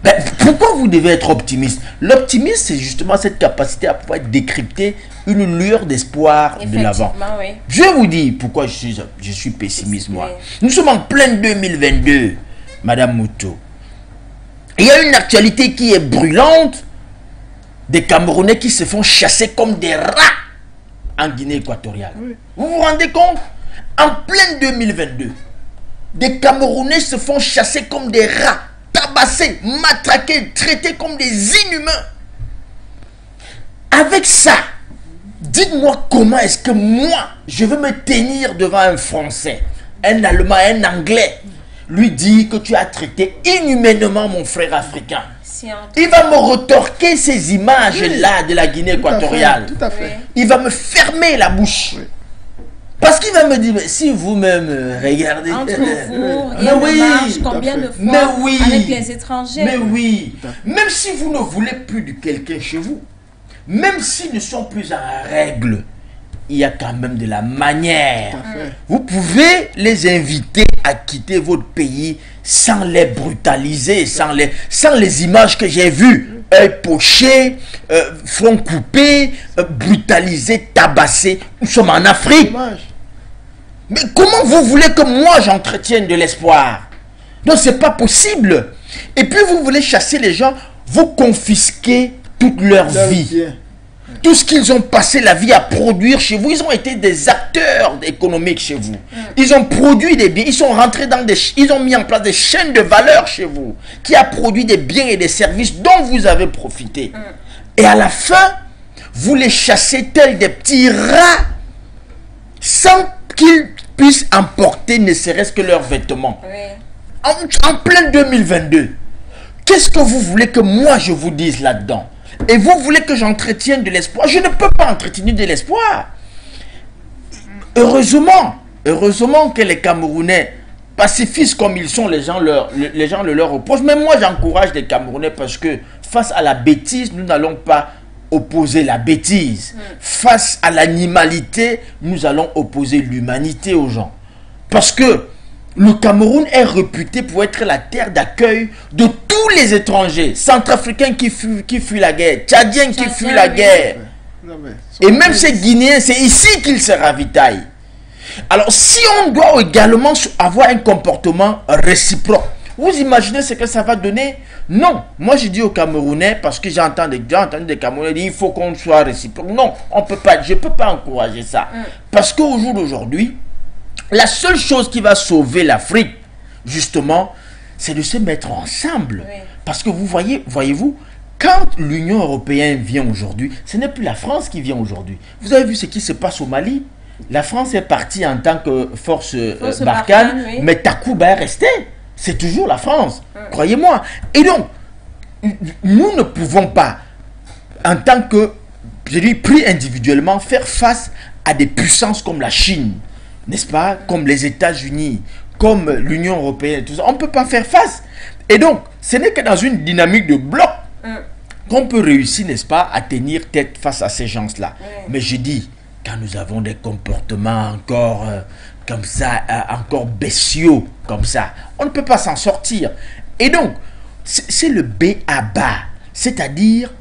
S3: ben, pourquoi vous devez être optimiste? L'optimisme, c'est justement cette capacité à pouvoir décrypter une lueur d'espoir de l'avant.
S1: Oui.
S3: Je vais vous dire pourquoi je suis pessimiste, moi. Nous sommes en plein 2022, Madame Mouto. Il y a une actualité qui est brûlante, des Camerounais qui se font chasser comme des rats en Guinée équatoriale.
S2: Oui.
S3: Vous vous rendez compte? En plein 2022, des Camerounais se font chasser comme des rats, tabassés, matraqués, traités comme des inhumains. Avec ça, dites-moi comment est-ce que moi, je veux me tenir devant un Français, un Allemand, un Anglais, lui dire que tu as traité inhumainement mon frère africain. Il va me retorquer ces images-là de la Guinée équatoriale.
S2: Tout à fait.
S3: Il va me fermer la bouche.
S2: Oui.
S3: Parce qu'il va me dire, mais si vous-même regardez...
S1: Entre vous, il y
S3: mais
S1: a
S3: oui,
S1: une marge, combien de fois
S3: mais oui,
S1: avec les étrangers.
S3: mais oui, même si vous ne voulez plus de quelqu'un chez vous, même s'ils ne sont plus en règle, il y a quand même de la manière. Vous pouvez les inviter à quitter votre pays sans les brutaliser, sans les images que j'ai vues. Œil poché, front coupé, brutalisé, tabassé. Nous sommes en Afrique.
S2: Dommage.
S3: Mais comment vous voulez que moi j'entretienne de l'espoir? Non, c'est pas possible. Et puis vous voulez chasser les gens, vous confisquez toute leur vie.
S2: Bien.
S3: Tout ce qu'ils ont passé la vie à produire chez vous, ils ont été des acteurs économiques chez vous. Ils ont produit des biens, ils sont rentrés dans ils ont mis en place des chaînes de valeur chez vous, qui a produit des biens et des services dont vous avez profité. Et à la fin, vous les chassez tels des petits rats, sans qu'ils puissent emporter ne serait-ce que leurs vêtements. En plein 2022, qu'est-ce que vous voulez que moi je vous dise là-dedans? Et vous voulez que j'entretienne de l'espoir? Je ne peux pas entretenir de l'espoir. Heureusement que les Camerounais, pacifistes comme ils sont, les gens le leur reprochent. Mais moi, j'encourage les Camerounais parce que face à la bêtise, nous n'allons pas opposer la bêtise. Face à l'animalité, nous allons opposer l'humanité aux gens. Parce que le Cameroun est réputé pour être la terre d'accueil de tous les étrangers. Centrafricains qui fuient la guerre, Tchadiens qui fuient la guerre. Et même ces Guinéens, c'est ici qu'ils se ravitaillent. Alors, si on doit également avoir un comportement réciproque, vous imaginez ce que ça va donner? Non. Moi, je dis aux Camerounais, parce que j'ai entendu des Camerounais dire il faut qu'on soit réciproque. Non, on peut pas, je ne peux pas encourager ça. Parce qu'au jour d'aujourd'hui, la seule chose qui va sauver l'Afrique, justement, c'est de se mettre ensemble. Parce que vous voyez-vous, quand l'Union européenne vient aujourd'hui, ce n'est plus la France qui vient aujourd'hui. Vous avez vu ce qui se passe au Mali? La France est partie en tant que force Barkhane, mais Takuba est resté. C'est toujours la France, croyez-moi. Et donc, nous ne pouvons pas, en tant que, je dis, pris individuellement, faire face à des puissances comme la Chine, n'est-ce pas, comme les États-Unis, comme l'Union européenne, tout ça. On ne peut pas faire face. Et donc, ce n'est que dans une dynamique de bloc qu'on peut réussir, n'est-ce pas, à tenir tête face à ces gens-là. Mais je dis, quand nous avons des comportements encore comme ça, encore bestiaux, comme ça, on ne peut pas s'en sortir. Et donc, c'est le B à bas, c'est-à-dire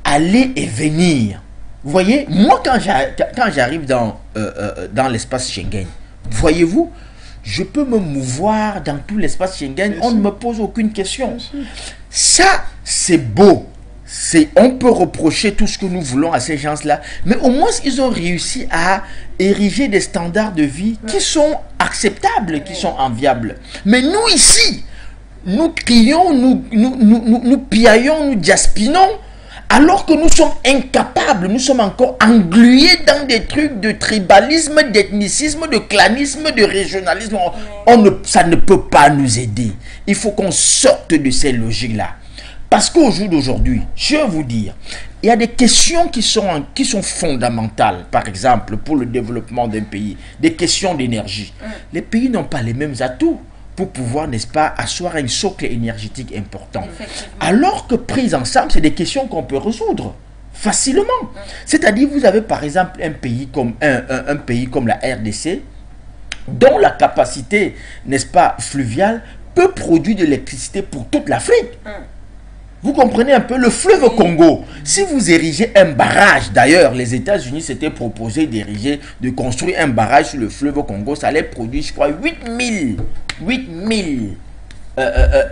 S3: aller et venir. Vous voyez, moi, quand j'arrive dans l'espace Schengen, voyez-vous, je peux me mouvoir dans tout l'espace Schengen, on ne me pose aucune question. Ça, c'est beau. On peut reprocher tout ce que nous voulons à ces gens-là, mais au moins ils ont réussi à ériger des standards de vie qui sont acceptables, qui sont enviables. Mais nous ici, nous crions, nous piaillons, nous diaspinons, alors que nous sommes incapables, nous sommes encore englués dans des trucs de tribalisme, d'ethnicisme, de clanisme, de régionalisme. Ça ne peut pas nous aider. Il faut qu'on sorte de ces logiques-là. Parce qu'au jour d'aujourd'hui, je vais vous dire, il y a des questions qui sont fondamentales, par exemple, pour le développement d'un pays, des questions d'énergie. Les pays n'ont pas les mêmes atouts pour pouvoir, n'est-ce pas, asseoir un socle énergétique important. Alors que prises ensemble, c'est des questions qu'on peut résoudre facilement. C'est-à-dire, vous avez par exemple un pays comme la RDC, dont la capacité, n'est-ce pas, fluviale, peut produire de l'électricité pour toute l'Afrique. Vous comprenez un peu le fleuve Congo. Si vous érigez un barrage, d'ailleurs, les États-Unis s'étaient proposé de construire un barrage sur le fleuve Congo, ça allait produire, je crois, 8000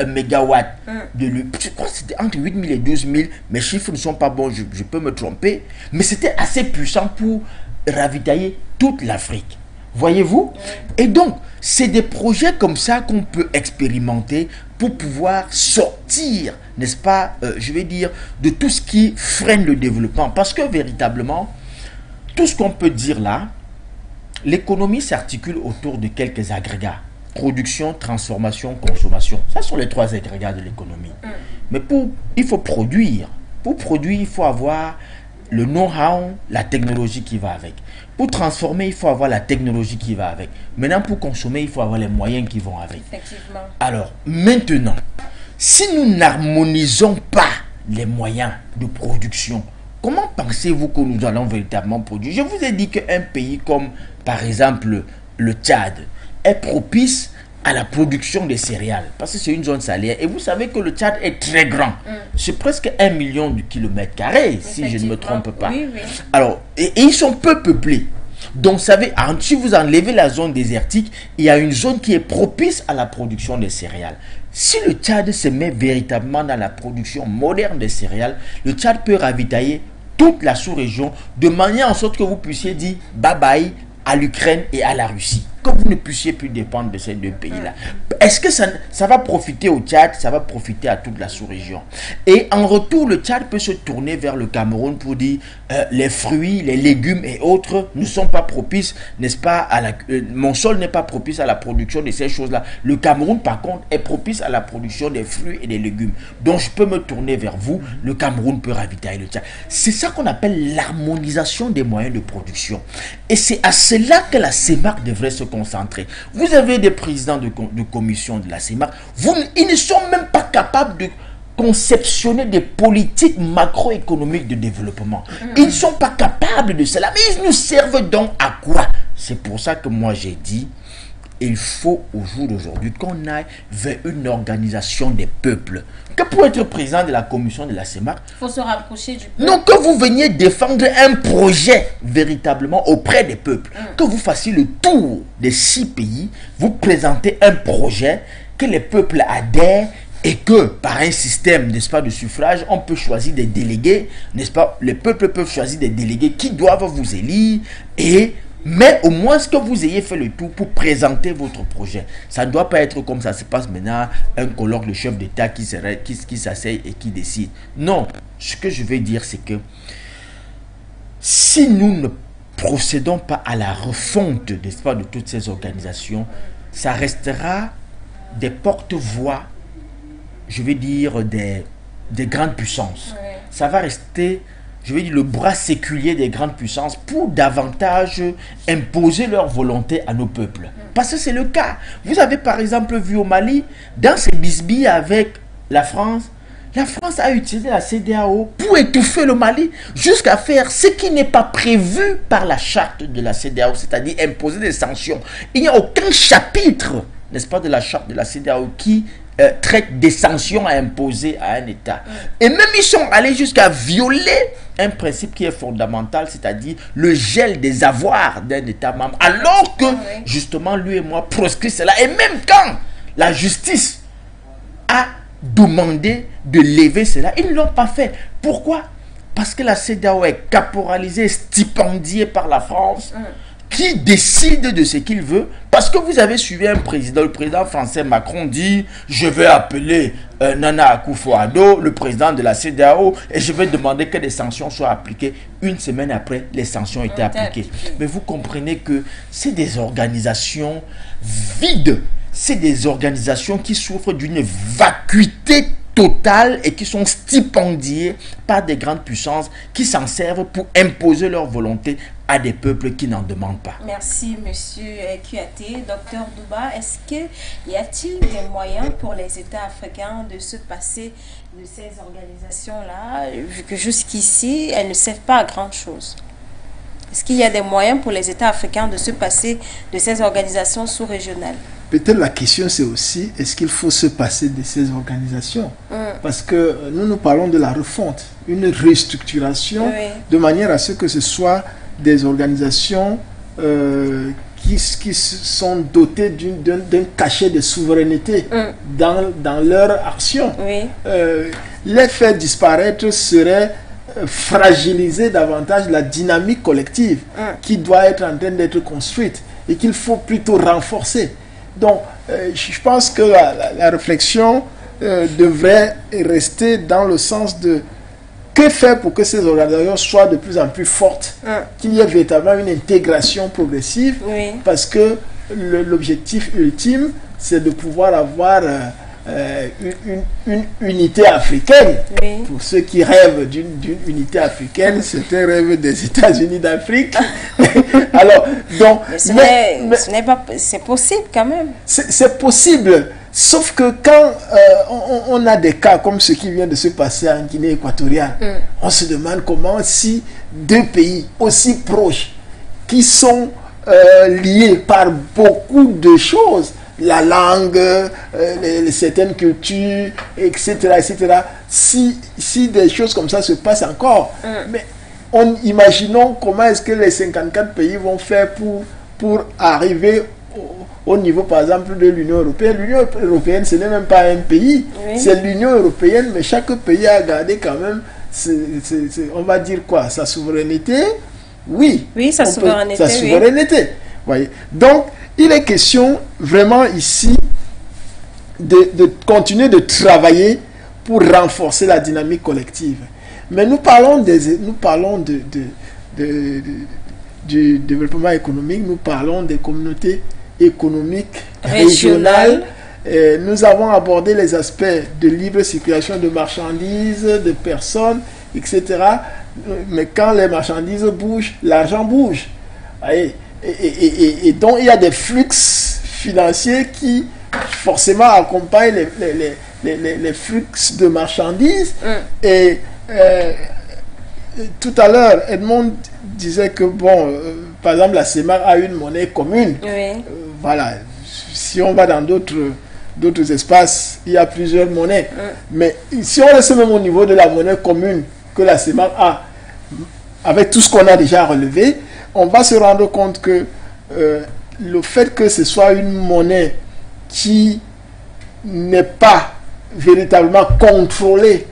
S3: mégawatts de l'eau. Je crois que c'était entre 8000 et 12000. Mes chiffres ne sont pas bons, je peux me tromper. Mais c'était assez puissant pour
S4: ravitailler toute l'Afrique. Voyez-vous? Et donc, c'est des projets comme ça qu'on peut expérimenter pour pouvoir sortir, n'est-ce pas, je vais dire, de tout ce qui freine le développement. Parce que véritablement, tout ce qu'on peut dire là, l'économie s'articule autour de quelques agrégats. Production, transformation, consommation. Ça sont les 3 agrégats de l'économie. Mais il faut produire. Pour produire, il faut avoir le know-how, la technologie qui va avec. Pour transformer, il faut avoir la technologie qui va avec. Maintenant, pour consommer, il faut avoir les moyens qui vont avec.
S1: Effectivement.
S4: Alors, maintenant, si nous n'harmonisons pas les moyens de production, comment pensez-vous que nous allons véritablement produire? Je vous ai dit qu'un pays comme, par exemple, le Tchad est propice à la production des céréales, parce que c'est une zone salière. Et vous savez que le Tchad est très grand. C'est presque 1 million de kilomètres carrés, si je ne me trompe pas.
S1: Oui, oui.
S4: Alors, et ils sont peu peuplés. Donc, vous savez, si vous enlevez la zone désertique, il y a une zone qui est propice à la production des céréales. Si le Tchad se met véritablement dans la production moderne des céréales, le Tchad peut ravitailler toute la sous-région de manière en sorte que vous puissiez dire bye-bye à l'Ukraine et à la Russie, que vous ne puissiez plus dépendre de ces 2 pays-là. Est-ce que ça va profiter au Tchad? Ça va profiter à toute la sous-région. Et en retour, le Tchad peut se tourner vers le Cameroun pour dire les fruits, les légumes et autres ne sont pas propices, n'est-ce pas, mon sol n'est pas propice à la production de ces choses-là. Le Cameroun, par contre, est propice à la production des fruits et des légumes. Donc, je peux me tourner vers vous. Le Cameroun peut ravitailler le Tchad. C'est ça qu'on appelle l'harmonisation des moyens de production. Et c'est à cela que la CEMAC devrait se concentrer. Vous avez des présidents de commission de la CEMAC. Ils ne sont même pas capables de conceptionner des politiques macroéconomiques de développement. Ils ne sont pas capables de cela. Mais ils nous servent donc à quoi? C'est pour ça que moi j'ai dit, il faut au jour d'aujourd'hui qu'on aille vers une organisation des peuples. Que pour être président de la commission de la CEMAC,
S1: Il faut se rapprocher du peuple.
S4: non, que vous veniez défendre un projet véritablement auprès des peuples. Que vous fassiez le tour des 6 pays, vous présentez un projet, que les peuples adhèrent et que par un système, n'est-ce pas, de suffrage, on peut choisir des délégués, n'est-ce pas, les peuples peuvent choisir des délégués qui doivent vous élire mais au moins que vous ayez fait le tout pour présenter votre projet. Ça ne doit pas être comme ça se passe maintenant, un colloque de chef d'État qui s'asseye et qui décide. Non, ce que je veux dire, c'est que si nous ne procédons pas à la refonte, n'est-ce pas, de toutes ces organisations, ça restera des porte-voix, je vais dire, des grandes puissances.
S1: Ouais.
S4: Ça va rester, je vais dire, le bras séculier des grandes puissances pour davantage imposer leur volonté à nos peuples. Parce que c'est le cas. Vous avez par exemple vu au Mali, dans ces bisbilles avec la France a utilisé la CEDEAO pour étouffer le Mali jusqu'à faire ce qui n'est pas prévu par la charte de la CEDEAO, c'est-à-dire imposer des sanctions. Il n'y a aucun chapitre, n'est-ce pas, de la charte de la CEDEAO qui traite des sanctions à imposer à un État. Et même ils sont allés jusqu'à violer un principe qui est fondamental, c'est-à-dire le gel des avoirs d'un État membre, alors que justement lui et moi proscrit cela. Et même quand la justice a demandé de lever cela, ils ne l'ont pas fait. Pourquoi? Parce que la CEDEAO est caporalisée, stipendiée par la France, qui décide de ce qu'il veut. Parce que vous avez suivi un président, le président français Macron dit « Je vais appeler Nana Akufo-Addo, le président de la CEDEAO, et je vais demander que des sanctions soient appliquées. » Une semaine après, les sanctions étaient appliquées. Mais vous comprenez que c'est des organisations vides. C'est des organisations qui souffrent d'une vacuité totale et qui sont stipendiées par des grandes puissances qui s'en servent pour imposer leur volonté à des peuples qui n'en demandent pas.
S1: Merci, monsieur Kouyaté. Docteur Douba, y a-t-il des moyens pour les États africains de se passer de ces organisations-là, vu que jusqu'ici, elles ne servent pas à grand chose? Est-ce qu'il y a des moyens pour les États africains de se passer de ces organisations sous-régionales?
S2: Peut-être la question c'est aussi, est-ce qu'il faut se passer de ces organisations? Parce que nous parlons de la refonte, une restructuration, de manière à ce que ce soit des organisations qui sont dotées d'un cachet de souveraineté dans leur action. Les faire disparaître serait fragiliser davantage la dynamique collective qui doit être en train d'être construite et qu'il faut plutôt renforcer. Donc, je pense que la réflexion devrait rester dans le sens de que faire pour que ces organisations soient de plus en plus fortes, qu'il y ait véritablement une intégration progressive, parce que l'objectif ultime, c'est de pouvoir avoir une unité africaine. Pour ceux qui rêvent d'une unité africaine, c'est un rêve des États-Unis d'Afrique. Alors, donc,
S1: c'est possible quand même.
S2: C'est possible, sauf que quand on a des cas comme ce qui vient de se passer en Guinée équatoriale, on se demande comment si deux pays aussi proches qui sont liés par beaucoup de choses, la langue, certaines cultures, etc., si des choses comme ça se passent encore. Mais imaginons comment est-ce que les 54 pays vont faire pour arriver au niveau, par exemple, de l'Union européenne. L'Union européenne, ce n'est même pas un pays, c'est l'Union européenne, mais chaque pays a gardé quand même, on va dire quoi, sa souveraineté. Oui,
S1: sa
S2: souveraineté. Voyez. Donc, il est question vraiment ici de continuer de travailler pour renforcer la dynamique collective. Mais nous parlons du développement économique, nous parlons des communautés économiques régionales. Nous avons abordé les aspects de libre circulation de marchandises, de personnes, etc. Mais quand les marchandises bougent, l'argent bouge. Et donc il y a des flux financiers qui forcément accompagnent les flux de marchandises. Et tout à l'heure, Edmond disait que par exemple la CEMAC a une monnaie commune. Voilà, si on va dans d'autres espaces, il y a plusieurs monnaies. Mais si on reste même au niveau de la monnaie commune que la CEMAC a, avec tout ce qu'on a déjà relevé, on va se rendre compte que le fait que ce soit une monnaie qui n'est pas véritablement contrôlée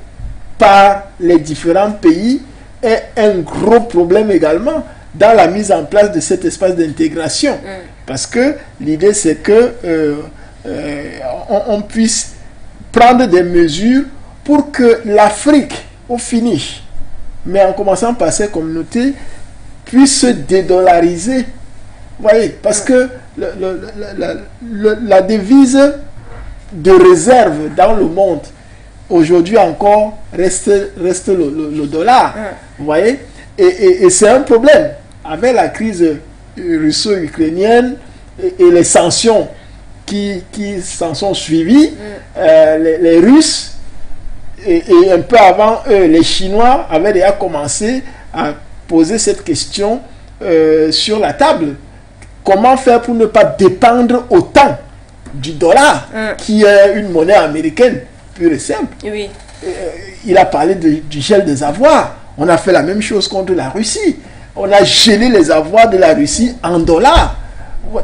S2: par les différents pays est un gros problème également dans la mise en place de cet espace d'intégration. Parce que l'idée, c'est que on puisse prendre des mesures pour que l'Afrique, au finish, mais en commençant par ces communautés, puisse se dédollariser. Vous voyez, parce que la devise de réserve dans le monde, aujourd'hui encore, reste le dollar. Vous voyez, et c'est un problème. Avec la crise russo-ukrainienne et les sanctions qui s'en sont suivies, les Russes, et un peu avant eux, les Chinois avaient déjà commencé à poser cette question sur la table. Comment faire pour ne pas dépendre autant du dollar, qui est une monnaie américaine pure et simple. Il a parlé du gel des avoirs. On a fait la même chose contre la Russie. On a gelé les avoirs de la Russie en dollars.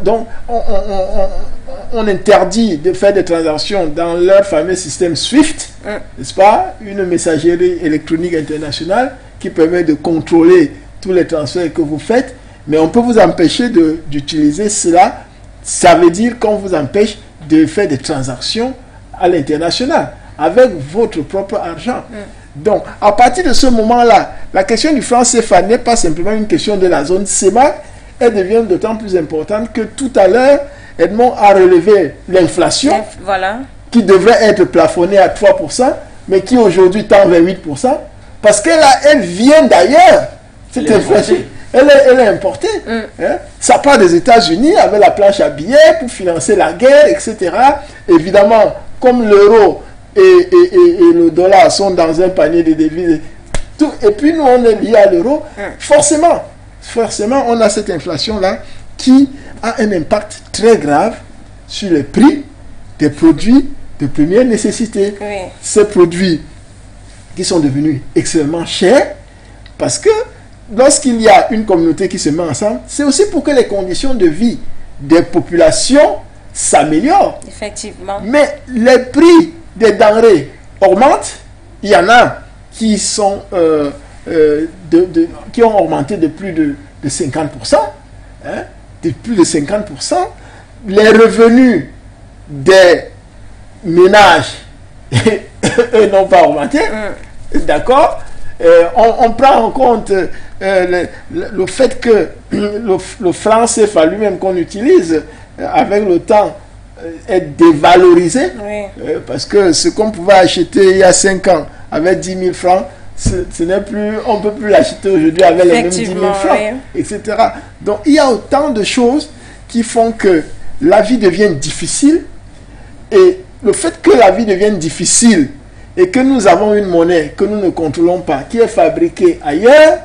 S2: Donc, on interdit de faire des transactions dans leur fameux système SWIFT, n'est-ce pas? Une messagerie électronique internationale qui permet de contrôler tous les transferts que vous faites, mais on peut vous empêcher d'utiliser cela. Ça veut dire qu'on vous empêche de faire des transactions à l'international avec votre propre argent. Donc, à partir de ce moment-là, la question du franc CFA n'est pas simplement une question de la zone CEMAC, elle devient d'autant plus importante que tout à l'heure, Edmond a relevé l'inflation, qui devrait être plafonnée à 3%, mais qui aujourd'hui tend vers 8%, parce qu'elle vient d'ailleurs, cette inflation. Elle est importée. Ça part des États-Unis avec la planche à billets pour financer la guerre, etc. Évidemment, comme l'euro et le dollar sont dans un panier de devises, et puis nous, on est lié à l'euro, forcément, on a cette inflation-là qui a un impact très grave sur les prix des produits de première nécessité. Ces produits qui sont devenus extrêmement chers, parce que lorsqu'il y a une communauté qui se met ensemble, c'est aussi pour que les conditions de vie des populations s'améliorent.
S1: Effectivement.
S2: Mais les prix des denrées augmentent. Il y en a qui sont qui ont augmenté de plus de 50%, hein, de plus de 50%. Les revenus des ménages eux n'ont pas augmenté, d'accord. On prend en compte le fait que le franc CFA lui-même qu'on utilise avec le temps est dévalorisé, parce que ce qu'on pouvait acheter il y a 5 ans avec 10 000 francs, ce n'est plus, on ne peut plus l'acheter aujourd'hui avec les mêmes 10 000 francs, etc. Donc il y a autant de choses qui font que la vie devient difficile, et le fait que la vie devienne difficile et que nous avons une monnaie que nous ne contrôlons pas, qui est fabriquée ailleurs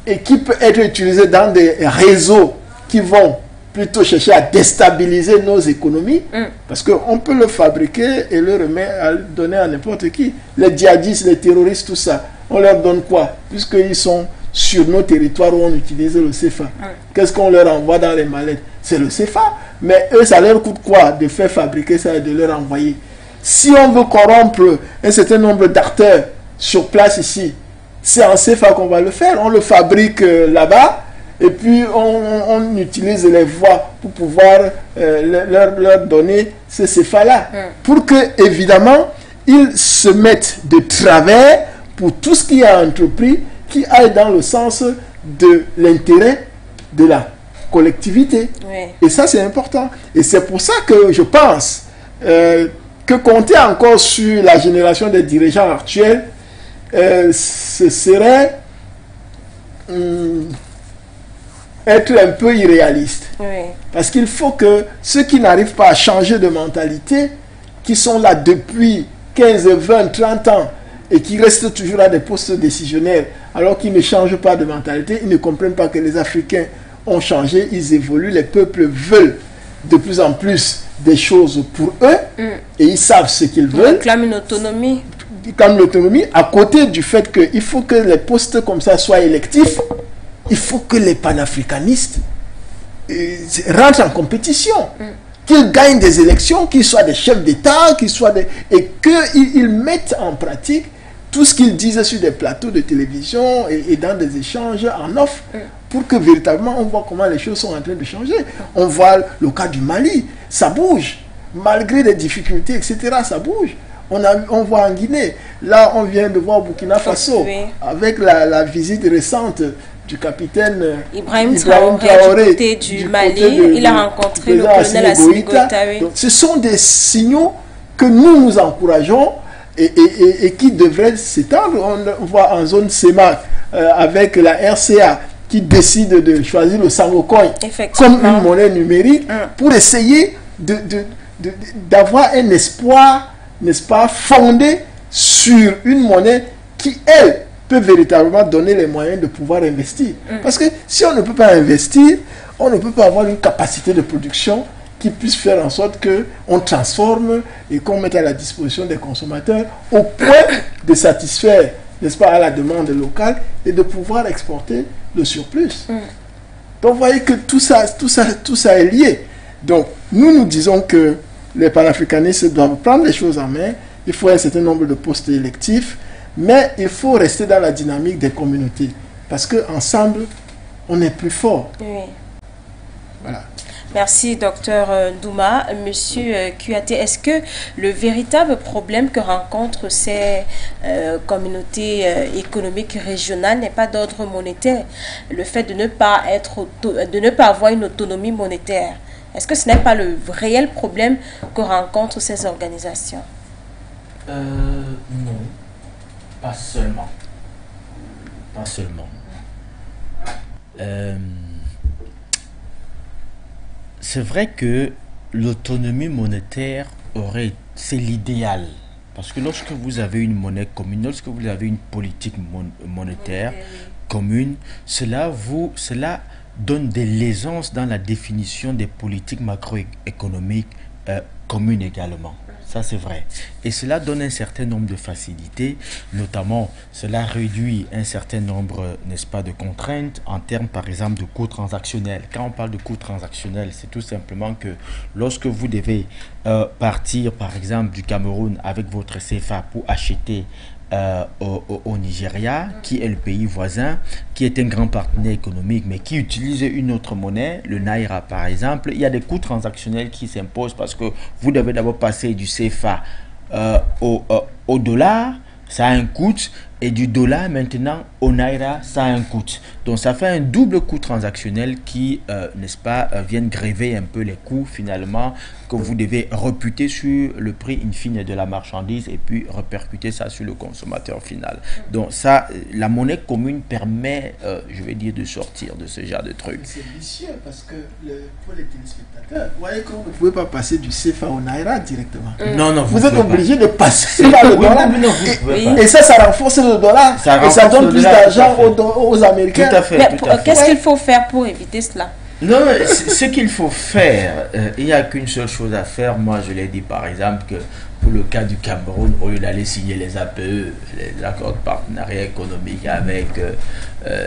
S2: et qui peut être utilisée dans des réseaux qui vont plutôt chercher à déstabiliser nos économies, parce qu'on peut le fabriquer et le remettre à le donner à n'importe qui. Les djihadistes, les terroristes, tout ça, on leur donne quoi? Puisqu'ils sont sur nos territoires où on utilise le CFA. Qu'est-ce qu'on leur envoie dans les mallettes? C'est le CFA. Mais eux, ça leur coûte quoi de faire fabriquer ça et de leur envoyer? Si on veut corrompre un certain nombre d'acteurs sur place ici, c'est en CFA qu'on va le faire. On le fabrique là-bas, et puis on utilise les voies pour pouvoir leur donner ce CFA-là. Pour que, évidemment, ils se mettent de travers pour tout ce qui est entrepris, qui aille dans le sens de l'intérêt de la collectivité. Et ça, c'est important. Et c'est pour ça que je pense que compter encore sur la génération des dirigeants actuels, ce serait être un peu irréaliste. Parce qu'il faut que ceux qui n'arrivent pas à changer de mentalité, qui sont là depuis 15, 20, 30 ans, et qui restent toujours à des postes décisionnaires, alors qu'ils ne changent pas de mentalité, ils ne comprennent pas que les Africains ont changé, ils évoluent, les peuples veulent de plus en plus des choses pour eux, et ils savent ce qu'ils veulent.
S1: Ils clament une autonomie.
S2: Ils clament l'autonomie, à côté du fait qu'il faut que les postes comme ça soient électifs, il faut que les panafricanistes rentrent en compétition. Qu'ils gagnent des élections, qu'ils soient des chefs d'État, et qu'ils mettent en pratique tout ce qu'ils disent sur des plateaux de télévision et dans des échanges en off, pour que véritablement on voit comment les choses sont en train de changer. On voit le cas du Mali, ça bouge. Malgré les difficultés, etc., ça bouge. On voit en Guinée. Là, on vient de voir au Burkina Faso, avec la visite récente du capitaine
S1: Ibrahim Traoré du Mali. Il a rencontré le colonel Assimi Goïta.
S2: Ce sont des signaux que nous encourageons et qui devraient s'étendre. On voit en zone CEMAC avec la RCA qui décide de choisir le Sangokoy comme une monnaie numérique pour essayer d'avoir un espoir, n'est-ce pas, fondé sur une monnaie qui, elle, peut véritablement donner les moyens de pouvoir investir. Parce que si on ne peut pas investir, on ne peut pas avoir une capacité de production qui puisse faire en sorte qu'on transforme et qu'on mette à la disposition des consommateurs au point de satisfaire, n'est-ce pas, à la demande locale et de pouvoir exporter le surplus. Donc vous voyez que tout ça est lié. Donc nous disons que les panafricanistes doivent prendre les choses en main. Il faut un certain nombre de postes électifs, mais il faut rester dans la dynamique des communautés, parce qu'ensemble, on est plus fort. Voilà.
S1: Merci, docteur Ndouma. Monsieur Kouyaté, est-ce que le véritable problème que rencontrent ces communautés économiques régionales n'est pas d'ordre monétaire? Le fait de ne pas avoir une autonomie monétaire. Est-ce que ce n'est pas le réel problème que rencontrent ces organisations?
S3: Non, pas seulement. Pas seulement. C'est vrai que l'autonomie monétaire c'est l'idéal. Parce que lorsque vous avez une monnaie commune, lorsque vous avez une politique monétaire commune, cela donne des l'aisances dans la définition des politiques macroéconomiques communes également. Ça, c'est vrai. Et cela donne un certain nombre de facilités, notamment, cela réduit un certain nombre, n'est-ce pas, de contraintes en termes, par exemple, de coûts transactionnels. Quand on parle de coûts transactionnels, c'est tout simplement que lorsque vous devez partir, par exemple, du Cameroun avec votre CFA pour acheter
S4: au Nigeria, qui est le pays voisin, qui est un grand partenaire économique, mais qui utilise une autre monnaie, le Naira par exemple. Il y a des coûts transactionnels qui s'imposent parce que vous devez d'abord passer du CFA au dollar, ça a un coût, et du dollar maintenant au Naira, ça a un coût. Donc ça fait un double coût transactionnel qui, n'est-ce pas, viennent gréver un peu les coûts finalement que vous devez reputer sur le prix in fine de la marchandise et puis répercuter ça sur le consommateur final. Donc ça, la monnaie commune permet, je vais dire, de sortir de ce genre de trucs.
S2: C'est vicieux parce que pour les téléspectateurs, vous voyez que vous ne pouvez pas passer du CFA au Naira directement.
S4: Non, non,
S2: Vous êtes
S4: pouvez pas.
S2: obligé de passer par le dollar.
S4: Non, vous pouvez pas.
S2: Et ça renforce le dollar. Et ça
S4: renforce
S2: donne
S4: le
S2: plus
S4: dollar,
S2: d'argent
S4: tout à fait.
S2: aux Américains.
S4: Tout à fait.
S1: Mais
S4: tout à fait.
S1: qu'est-ce qu'il faut faire pour éviter cela?
S4: Non, ce qu'il faut faire, il n'y a qu'une seule chose à faire. Moi, je l'ai dit par exemple que pour le cas du Cameroun, au lieu d'aller signer les APE, les accords de partenariat économique avec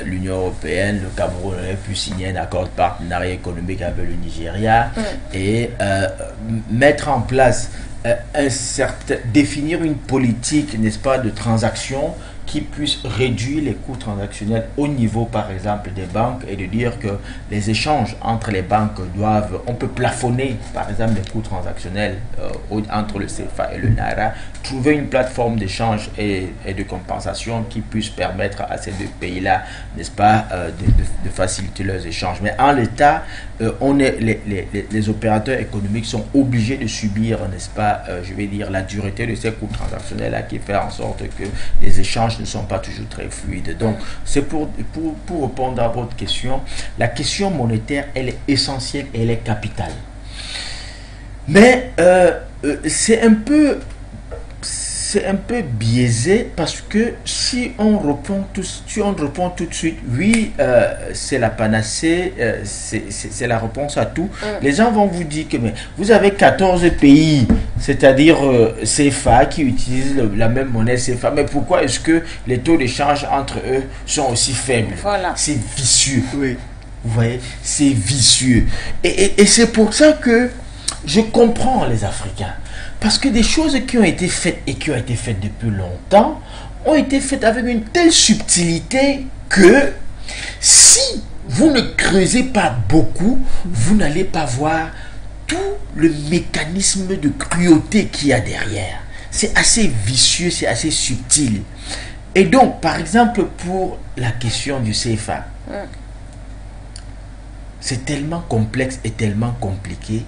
S4: l'Union européenne, le Cameroun aurait pu signer un accord de partenariat économique avec le Nigeria et mettre en place définir une politique, n'est-ce pas, de transaction qui puisse réduire les coûts transactionnels au niveau, par exemple, des banques et de dire que les échanges entre les banques on peut plafonner, par exemple, les coûts transactionnels entre le CFA et le Naira, trouver une plateforme d'échange et de compensation qui puisse permettre à ces deux pays-là, n'est-ce pas, de faciliter leurs échanges. Mais en l'état, les opérateurs économiques sont obligés de subir, n'est-ce pas, je vais dire, la dureté de ces coûts transactionnels-là qui fait en sorte que les échanges ne sont pas toujours très fluides. Donc, c'est pour répondre à votre question, la question monétaire, elle est essentielle et elle est capitale. Mais c'est un peu biaisé parce que si on répond tout de suite, oui, c'est la panacée, c'est la réponse à tout, les gens vont vous dire que mais vous avez 14 pays, c'est-à-dire CFA, qui utilisent la même monnaie CFA, mais pourquoi est-ce que les taux d'échange entre eux sont aussi faibles?
S1: Voilà.
S4: C'est vicieux.
S2: Oui.
S4: Vous voyez, c'est vicieux. Et c'est pour ça que je comprends les Africains. Parce que des choses qui ont été faites et qui ont été faites depuis longtemps ont été faites avec une telle subtilité que si vous ne creusez pas beaucoup, vous n'allez pas voir tout le mécanisme de cruauté qu'il y a derrière. C'est assez vicieux, c'est assez subtil. Et donc, par exemple, pour la question du CFA, c'est tellement complexe et tellement compliqué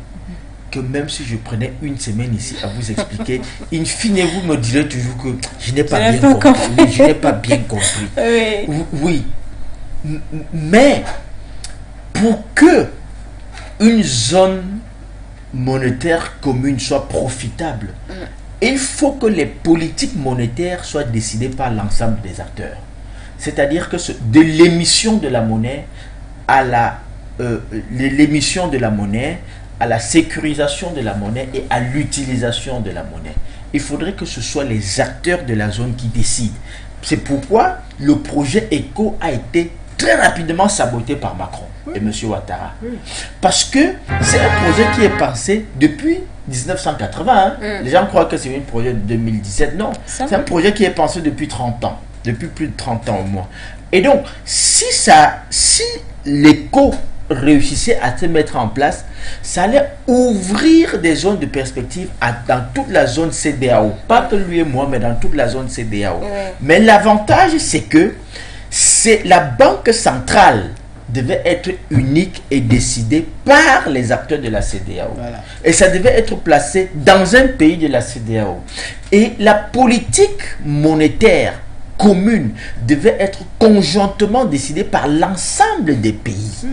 S4: que même si je prenais une semaine ici à vous expliquer, in fine, vous me direz toujours que je n'ai pas bien compris. Oui, je n'ai pas bien compris. Oui. Mais pour que une zone monétaire commune soit profitable, il faut que les politiques monétaires soient décidées par l'ensemble des acteurs. C'est-à-dire que de l'émission de la monnaie à l'émission de la monnaie, à la sécurisation de la monnaie et à l'utilisation de la monnaie. Il faudrait que ce soit les acteurs de la zone qui décident. C'est pourquoi le projet ECO a été très rapidement saboté par Macron et M. Ouattara. Parce que c'est un projet qui est pensé depuis 1980. Les gens croient que c'est un projet de 2017. Non, c'est un projet qui est pensé depuis 30 ans. Depuis plus de 30 ans au moins. Et donc, si l'ECO réussissait à se mettre en place, ça allait ouvrir des zones de perspective dans toute la zone CEDEAO. Pas que lui et moi, mais dans toute la zone CEDEAO. Mais l'avantage, c'est que la banque centrale devait être unique et décidée par les acteurs de la CEDEAO. Voilà. Et ça devait être placé dans un pays de la CEDEAO. Et la politique monétaire commune devait être conjointement décidée par l'ensemble des pays.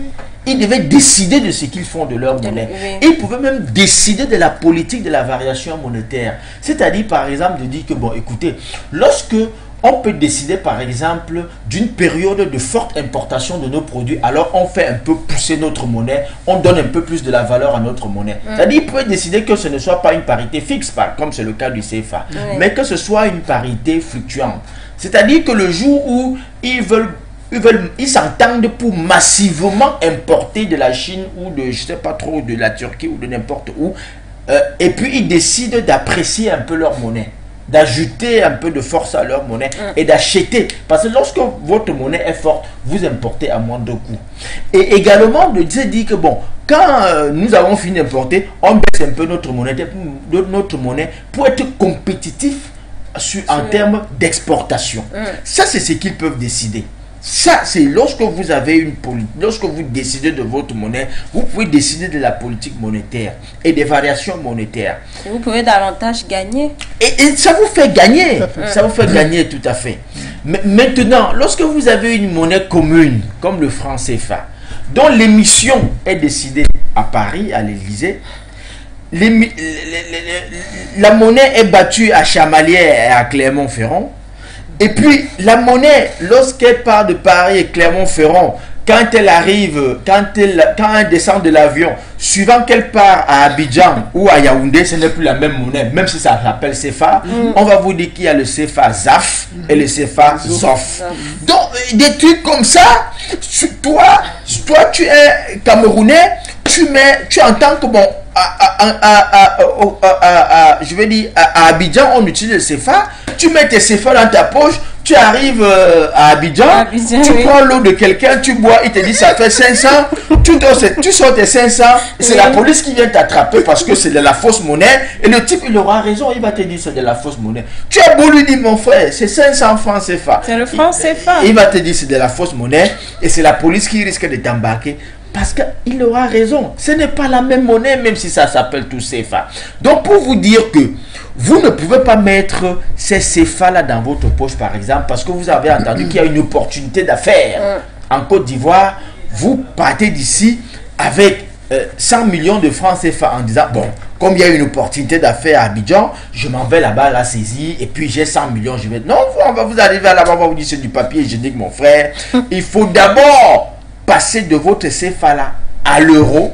S4: Ils devaient décider de ce qu'ils font de leur monnaie. Et ils pouvaient même décider de la politique de la variation monétaire. C'est-à-dire, par exemple, de dire que, bon, écoutez, lorsque on peut décider, par exemple, d'une période de forte importation de nos produits, alors on fait un peu pousser notre monnaie, on donne un peu plus de la valeur à notre monnaie. C'est-à-dire, ils peuvent décider que ce ne soit pas une parité fixe, comme c'est le cas du CFA, mais que ce soit une parité fluctuante. C'est-à-dire que le jour où ils s'entendent pour massivement importer de la Chine ou de, je sais pas trop, de la Turquie ou de n'importe où, et puis ils décident d'apprécier un peu leur monnaie. d'ajouter un peu de force à leur monnaie et d'acheter. Parce que lorsque votre monnaie est forte, vous importez à moindre coût. Et également de dire que bon, quand nous avons fini d'importer, on baisse un peu notre monnaie pour être compétitif en termes d'exportation. Ça, c'est ce qu'ils peuvent décider. Ça, c'est lorsque vous avez une politique, lorsque vous décidez de votre monnaie, vous pouvez décider de la politique monétaire et des variations monétaires.
S1: Et vous pouvez davantage gagner.
S4: Et ça vous fait gagner. Ça vous fait gagner tout à fait. Mais maintenant, lorsque vous avez une monnaie commune, comme le franc CFA, dont l'émission est décidée à Paris, à l'Élysée, la monnaie est battue à Chamalières et à Clermont-Ferrand. Et puis, la monnaie, lorsqu'elle part de Paris et Clermont-Ferrand, quand elle arrive, quand elle descend de l'avion, suivant qu'elle part à Abidjan ou à Yaoundé, ce n'est plus la même monnaie, même si ça s'appelle CFA. On va vous dire qu'il y a le CFA ZAF et le CFA ZOF. Donc, des trucs comme ça, toi tu es Camerounais, tu entends que bon, je veux dire, à Abidjan, on utilise le CFA, tu mets tes CFA dans ta poche, tu arrives à Abidjan, tu prends l'eau de quelqu'un, tu bois, il te dit ça fait 500, tu sors tes 500, c'est la police qui vient t'attraper parce que c'est de la fausse monnaie, et le type, il aura raison, il va te dire c'est de la fausse monnaie. Tu as beau lui dire, mon frère, c'est 500 francs CFA.
S1: C'est le franc CFA.
S4: Il va te dire c'est de la fausse monnaie, et c'est la police qui risque de t'embarquer. Parce qu'il aura raison. Ce n'est pas la même monnaie, même si ça s'appelle tout CFA. Donc, pour vous dire que vous ne pouvez pas mettre ces CFA-là dans votre poche, par exemple, parce que vous avez entendu qu'il y a une opportunité d'affaires. En Côte d'Ivoire, vous partez d'ici avec 100 millions de francs CFA en disant, bon, comme il y a une opportunité d'affaires à Abidjan, je m'en vais là-bas la saisir, et puis j'ai 100 millions, je vais... Non, vous arrivez là-bas, on va vous dire c'est du papier hygiénique, mon frère. Il faut d'abord passer de votre CFA là à l'euro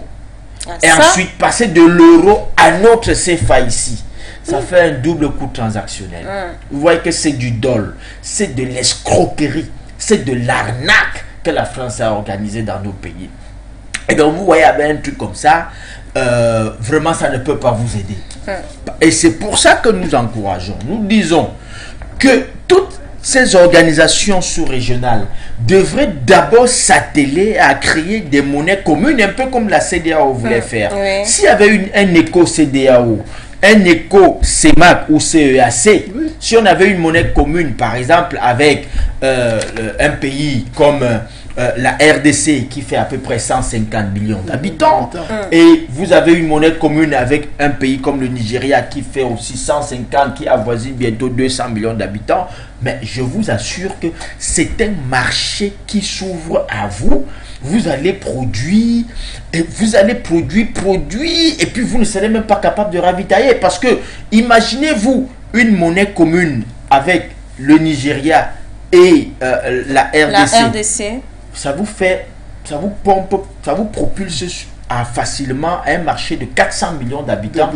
S4: et ensuite passer de l'euro à notre CFA ici. Ça fait un double coût transactionnel. Vous voyez que c'est du dol, c'est de l'escroquerie, c'est de l'arnaque que la France a organisée dans nos pays. Et donc vous voyez avec un truc comme ça, vraiment ça ne peut pas vous aider. Et c'est pour ça que nous encourageons, nous disons que toutes ces organisations sous-régionales devraient d'abord s'atteler à créer des monnaies communes, un peu comme la CEDEAO voulait faire. S'il y avait un éco-CEDEAO, un éco-CEMAC ou CEAC, si on avait une monnaie commune, par exemple, avec un pays comme la RDC qui fait à peu près 150 millions d'habitants, et vous avez une monnaie commune avec un pays comme le Nigeria qui fait aussi 150, qui avoisine bientôt 200 millions d'habitants, mais je vous assure que c'est un marché qui s'ouvre à vous. Vous allez produire, et vous allez produire, et puis vous ne serez même pas capable de ravitailler. Parce que, imaginez-vous une monnaie commune avec le Nigeria et la RDC. Ça vous fait, ça vous pompe, ça vous propulse facilement à un marché de 400 millions d'habitants.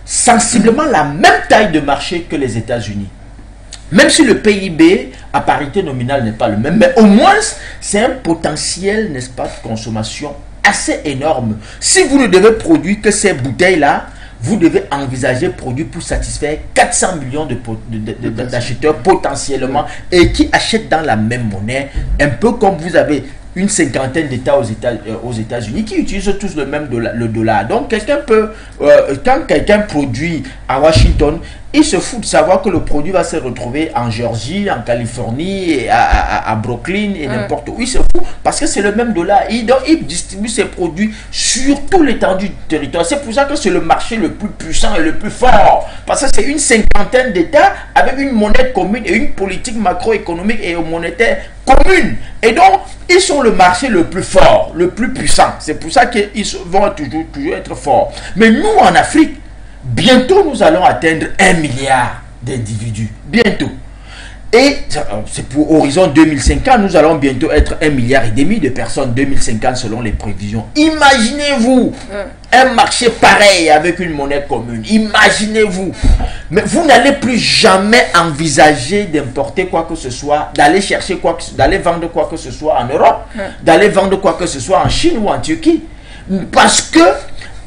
S4: Sensiblement la même taille de marché que les États-Unis. Même si le PIB à parité nominale n'est pas le même, mais au moins c'est un potentiel, n'est-ce pas, de consommation assez énorme. Si vous ne devez produire que ces bouteilles-là, vous devez envisager produire pour satisfaire 400 millions d'acheteurs potentiellement et qui achètent dans la même monnaie, un peu comme vous avez une cinquantaine d'États aux États-Unis qui utilisent tous le même le dollar. Donc, quelqu'un peut, quand quelqu'un produit à Washington, il se fout de savoir que le produit va se retrouver en Géorgie, en Californie, et à Brooklyn et n'importe où. Il se fout parce que c'est le même dollar. Donc, il distribue ses produits sur tout l'étendue du territoire. C'est pour ça que c'est le marché le plus puissant et le plus fort. Parce que c'est une cinquantaine d'États avec une monnaie commune et une politique macroéconomique et monétaire commune. Et donc, ils sont le marché le plus fort, le plus puissant. C'est pour ça qu'ils vont toujours être forts. Mais nous, en Afrique, bientôt, nous allons atteindre 1 milliard d'individus. Bientôt. Et c'est pour horizon 2050, nous allons bientôt être 1,5 milliard de personnes 2050 selon les prévisions. Imaginez-vous un marché pareil avec une monnaie commune. Imaginez-vous. Mais vous n'allez plus jamais envisager d'importer quoi que ce soit, d'aller chercher quoi que ce soit, d'aller vendre quoi que ce soit en Europe, d'aller vendre quoi que ce soit en Chine ou en Turquie. Parce que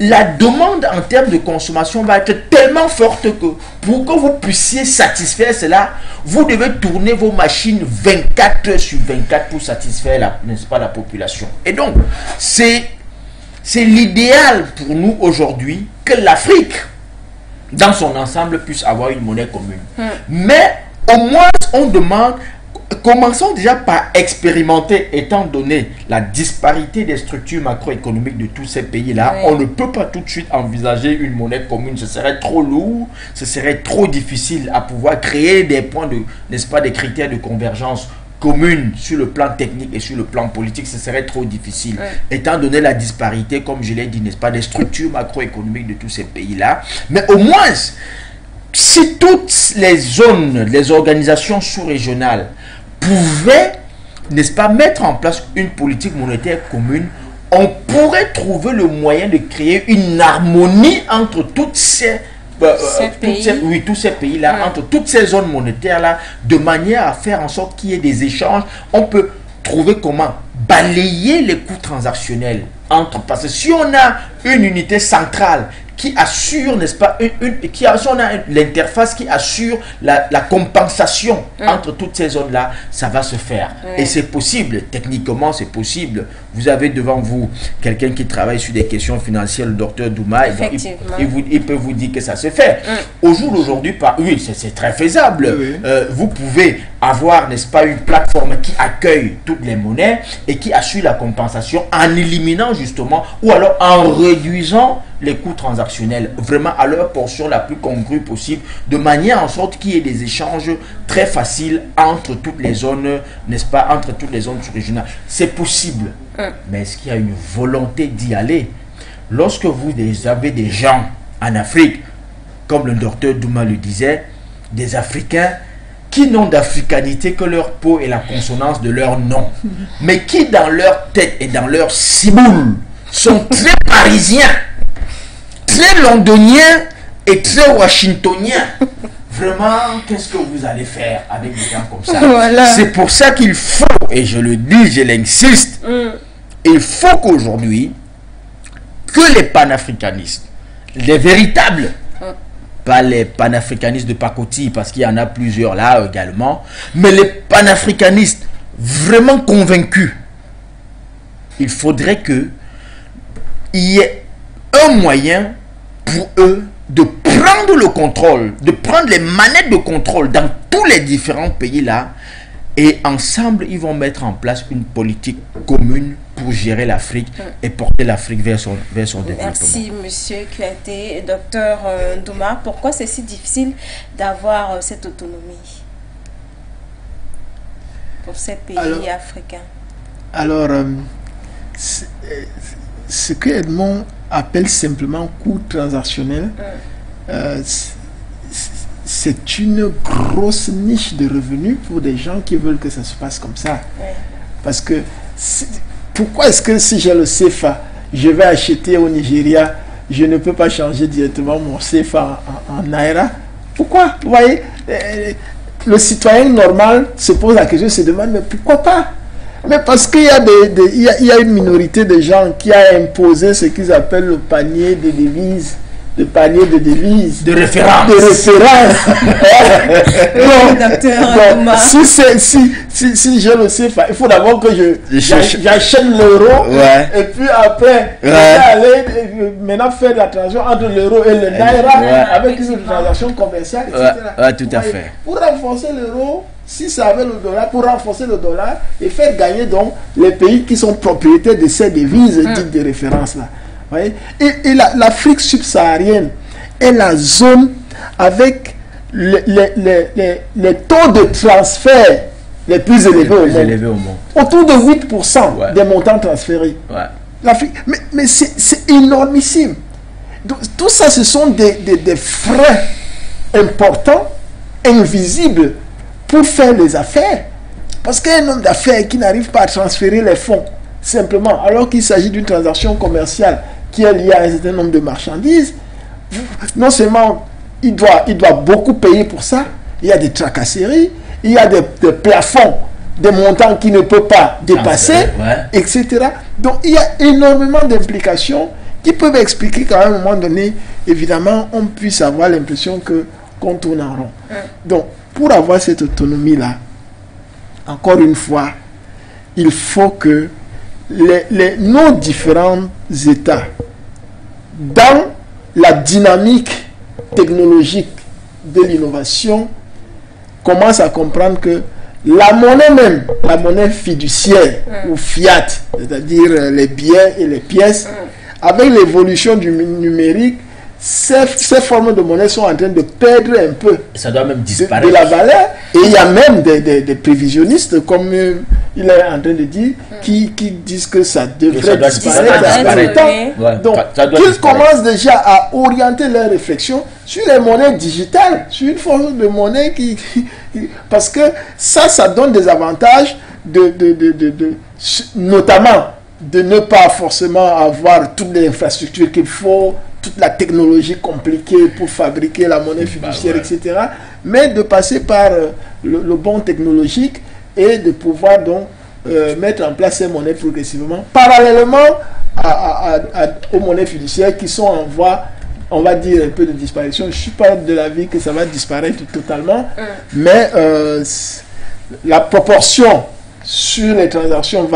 S4: la demande en termes de consommation va être tellement forte que pour que vous puissiez satisfaire cela, vous devez tourner vos machines 24 heures sur 24 pour satisfaire n'est-ce pas, la population. Et donc, c'est l'idéal pour nous aujourd'hui que l'Afrique, dans son ensemble, puisse avoir une monnaie commune. Mais au moins, on demande... Commençons déjà par expérimenter, étant donné la disparité des structures macroéconomiques de tous ces pays-là. On ne peut pas tout de suite envisager une monnaie commune. Ce serait trop lourd, ce serait trop difficile à pouvoir créer des points de, n'est-ce pas, des critères de convergence communes sur le plan technique et sur le plan politique. Ce serait trop difficile. Étant donné la disparité, comme je l'ai dit, n'est-ce pas, des structures macroéconomiques de tous ces pays-là. Mais au moins, si toutes les zones, les organisations sous-régionales pouvait, n'est-ce pas, mettre en place une politique monétaire commune, on pourrait trouver le moyen de créer une harmonie entre toutes ces tous ces pays-là, entre toutes ces zones monétaires-là, de manière à faire en sorte qu'il y ait des échanges. On peut trouver comment balayer les coûts transactionnels entre, parce que si on a une unité centrale qui assure, n'est-ce pas, on a l'interface qui assure la compensation entre toutes ces zones-là, ça va se faire. Et c'est possible, techniquement c'est possible. Vous avez devant vous quelqu'un qui travaille sur des questions financières, le docteur Douma, et donc il peut vous dire que ça se fait. Au jour d'aujourd'hui, oui, c'est très faisable. Vous pouvez avoir, n'est-ce pas, une plateforme qui accueille toutes les monnaies et qui assure la compensation en éliminant justement, ou alors en réduisant les coûts transactionnels vraiment à leur portion la plus congrue possible, de manière en sorte qu'il y ait des échanges très faciles entre toutes les zones, n'est-ce pas, entre toutes les zones sous-régionales. C'est possible, mais est-ce qu'il y a une volonté d'y aller? Lorsque vous avez des gens en Afrique, comme le docteur Douma le disait, des Africains qui n'ont d'africanité que leur peau et la consonance de leur nom, mais qui dans leur tête et dans leur ciboule sont très parisiens, très londonien et très washingtonien. Vraiment, qu'est-ce que vous allez faire avec des gens comme ça? C'est pour ça qu'il faut, et je le dis, je l'insiste, il faut qu'aujourd'hui, que les panafricanistes, les véritables, pas les panafricanistes de pacotille, parce qu'il y en a plusieurs là également, mais les panafricanistes vraiment convaincus, il faudrait qu'il y ait un moyen pour eux de prendre le contrôle, de prendre les manettes de contrôle dans tous les différents pays là, et ensemble ils vont mettre en place une politique commune pour gérer l'Afrique et porter l'Afrique vers son développement.
S1: Merci monsieur Kouyaté. Docteur Douma, pourquoi c'est si difficile d'avoir cette autonomie pour ces pays africains? Alors,
S2: ce que Edmond appelle simplement coût transactionnel, c'est une grosse niche de revenus pour des gens qui veulent que ça se passe comme ça. Parce que pourquoi est-ce que si j'ai le CFA, je vais acheter au Nigeria, je ne peux pas changer directement mon CFA en Naira? Pourquoi? Vous voyez, le citoyen normal se pose la question, se demande, mais pourquoi pas? Mais parce qu'il y a, il y a une minorité de gens qui a imposé ce qu'ils appellent le panier de devises. Le panier de devises.
S4: De référence.
S2: De référence. Si je le sais, il faut d'abord que j'achète l'euro. Et puis après, je vais aller maintenant faire la transaction entre l'euro et le naira avec une transaction commerciale, etc.
S4: Tout à fait.
S2: Pour renforcer l'euro, si ça avait le dollar, pour renforcer le dollar et faire gagner donc les pays qui sont propriétaires de ces devises dites de référence là. Et l'Afrique subsaharienne est la zone avec les taux de transfert les plus élevés au monde. Autour de 8% des montants transférés. L'Afrique, mais c'est énormissime. Donc, tout ça, ce sont des frais importants, invisibles, pour faire les affaires. Parce qu'il y a un homme d'affaires qui n'arrive pas à transférer les fonds, simplement, alors qu'il s'agit d'une transaction commerciale qui est liée à un certain nombre de marchandises. Non seulement il doit beaucoup payer pour ça, il y a des tracasseries, il y a des plafonds, des montants qu'il ne peut pas dépasser, etc. Donc il y a énormément d'implications qui ils peuvent expliquer qu'à un moment donné, évidemment, on puisse avoir l'impression qu'on tourne en rond. Donc, pour avoir cette autonomie-là, encore une fois, il faut que nos différents États, dans la dynamique technologique de l'innovation, commencent à comprendre que la monnaie même, la monnaie fiduciaire ou fiat, c'est-à-dire les billets et les pièces, avec l'évolution du numérique, ces formes de monnaie sont en train de perdre un peu
S4: Ça doit même disparaître.
S2: de la valeur. Et il y a même des prévisionnistes, comme il est en train de dire, qui disent que ça devrait disparaître dans le temps.
S4: Ouais,
S2: Donc,
S4: ça doit
S2: qu'ils
S4: disparaître.
S2: commencent déjà à orienter leurs réflexions sur les monnaies digitales, sur une forme de monnaie parce que ça donne des avantages, notamment de ne pas forcément avoir toutes les infrastructures qu'il faut, toute la technologie compliquée pour fabriquer la monnaie fiduciaire, etc. Mais de passer par le bon technologique et de pouvoir donc mettre en place ces monnaies progressivement, parallèlement aux monnaies fiduciaires qui sont en voie, on va dire, un peu de disparition. Je ne suis pas de l'avis que ça va disparaître totalement, mais la proportion sur les transactions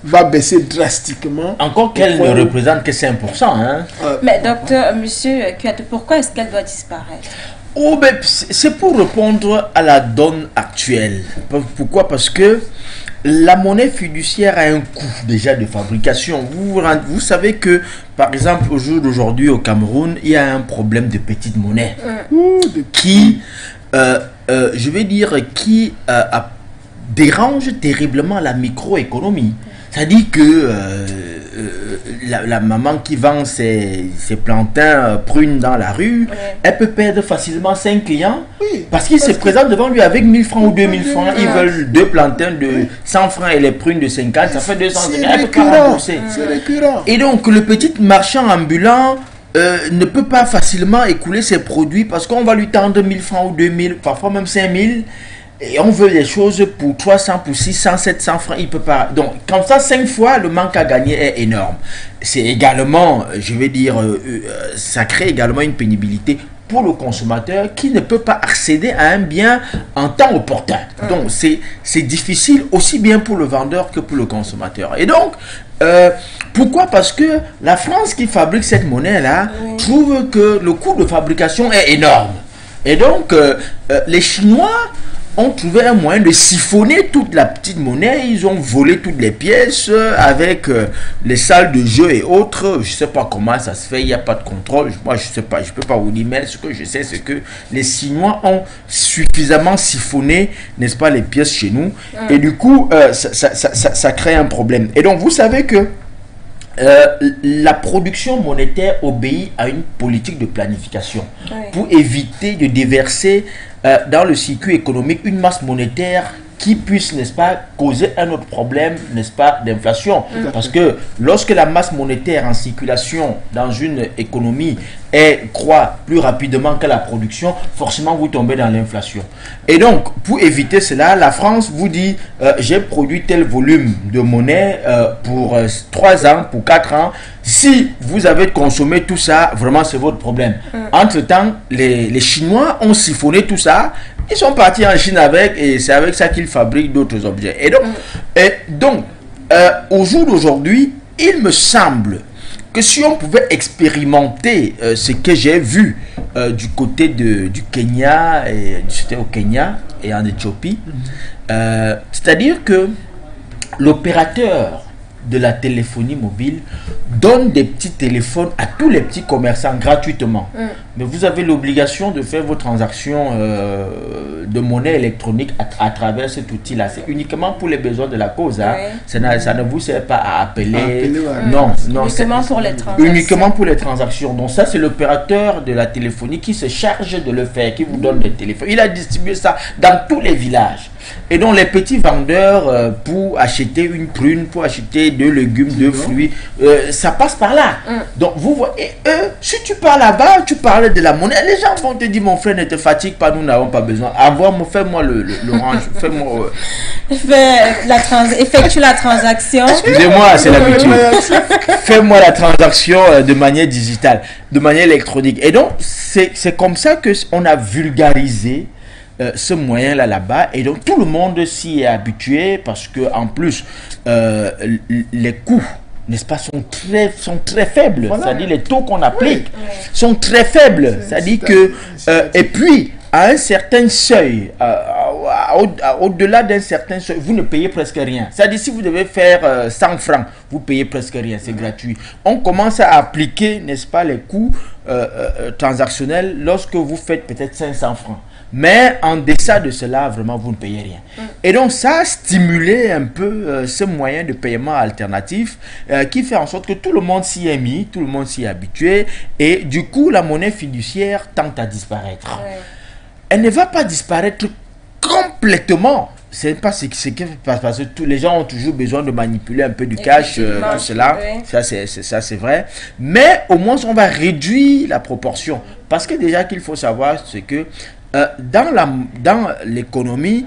S2: va baisser drastiquement.
S4: Encore qu'elle ne représente que 5%. Hein.
S1: Mais docteur, monsieur Kouyaté, pourquoi est-ce qu'elle doit disparaître?
S4: Oh, ben, c'est pour répondre à la donne actuelle. Pourquoi? Parce que la monnaie fiduciaire a un coût déjà de fabrication. Vous savez que, par exemple, au jour d'aujourd'hui au Cameroun, il y a un problème de petite monnaie qui, je vais dire, qui dérange terriblement la microéconomie. C'est-à-dire que la maman qui vend ses plantains prunes dans la rue, elle peut perdre facilement 5 clients parce qu'ils se présentent devant lui avec 1000 francs ou 2000 francs. Ils veulent 2 plantains de 100 francs et les prunes de 50, ça fait 200 francs. Elle peut pas rembourser.
S2: C'est récurrent.
S4: Et donc, le petit marchand ambulant ne peut pas facilement écouler ses produits parce qu'on va lui tendre 1000 francs ou 2000, parfois même 5000. Et on veut des choses pour 300, pour 600, 700 francs, il ne peut pas. Donc, comme ça, 5 fois, le manque à gagner est énorme. C'est également, je vais dire, ça crée également une pénibilité pour le consommateur qui ne peut pas accéder à un bien en temps opportun. Donc, c'est difficile aussi bien pour le vendeur que pour le consommateur. Et donc, pourquoi? Parce que la France qui fabrique cette monnaie-là trouve que le coût de fabrication est énorme. Et donc, les Chinois ont trouvé un moyen de siphonner toute la petite monnaie. Ils ont volé toutes les pièces avec les salles de jeu et autres. Je ne sais pas comment ça se fait, il n'y a pas de contrôle. Moi, je ne sais pas, je ne peux pas vous dire, mais ce que je sais, c'est que les Chinois ont suffisamment siphonné, n'est-ce pas, les pièces chez nous. Et du coup, ça crée un problème. Et donc, vous savez que la production monétaire obéit à une politique de planification pour éviter de déverser dans le circuit économique une masse monétaire qui puisse, n'est-ce pas, causer un autre problème, n'est-ce pas, d'inflation. Parce que lorsque la masse monétaire en circulation dans une économie croît plus rapidement que la production, forcément vous tombez dans l'inflation. Et donc, pour éviter cela, la France vous dit, j'ai produit tel volume de monnaie pour 3 ans, pour 4 ans. Si vous avez consommé tout ça, vraiment c'est votre problème. Entre-temps, les Chinois ont siphonné tout ça. Ils sont partis en Chine avec, et c'est avec ça qu'ils fabriquent d'autres objets. Et donc, au jour d'aujourd'hui, il me semble que si on pouvait expérimenter ce que j'ai vu du côté du Kenya, c'était au Kenya et en Éthiopie, c'est-à-dire que l'opérateur de la téléphonie mobile donne des petits téléphones à tous les petits commerçants gratuitement. Mais vous avez l'obligation de faire vos transactions de monnaie électronique à travers cet outil-là. C'est uniquement pour les besoins de la cause. Hein. Ça ne vous sert pas à appeler. Non,
S1: uniquement pour les transactions.
S4: Uniquement pour les transactions. Donc ça, c'est l'opérateur de la téléphonie qui se charge de le faire, qui vous donne des téléphones. Il a distribué ça dans tous les villages. Et donc les petits vendeurs, pour acheter une prune, pour acheter deux légumes, deux fruits, ça passe par là. Donc vous voyez, eux, si tu pars là-bas, tu parles de la monnaie, les gens vont te dire, mon frère, ne te fatigue pas, nous n'avons pas besoin. Fais-moi l'orange, fais-moi...
S1: Effectue la transaction.
S4: Excusez-moi, c'est l'habitude. Fais-moi la transaction de manière digitale, de manière électronique. Et donc, c'est comme ça qu'on a vulgarisé ce moyen-là là-bas. Et donc, tout le monde s'y est habitué parce que en plus, les coûts, n'est-ce pas, sont très faibles. Voilà. C'est-à-dire les taux qu'on applique sont très faibles. C'est-à-dire que... et puis, à un certain seuil, au-delà d'un certain seuil, vous ne payez presque rien. C'est-à-dire, si vous devez faire 100 francs, vous payez presque rien, c'est gratuit. On commence à appliquer, n'est-ce pas, les coûts transactionnels lorsque vous faites peut-être 500 francs. Mais en deçà de cela, vraiment, vous ne payez rien. Et donc, ça a stimulé un peu ce moyen de paiement alternatif qui fait en sorte que tout le monde s'y est mis, tout le monde s'y est habitué. Et du coup, la monnaie fiduciaire tente à disparaître. Elle ne va pas disparaître complètement. C'est pas ce qui passe parce que tous les gens ont toujours besoin de manipuler un peu du cash, tout cela. Ça c'est vrai. Mais au moins on va réduire la proportion parce que déjà qu'il faut savoir c'est que dans l'économie,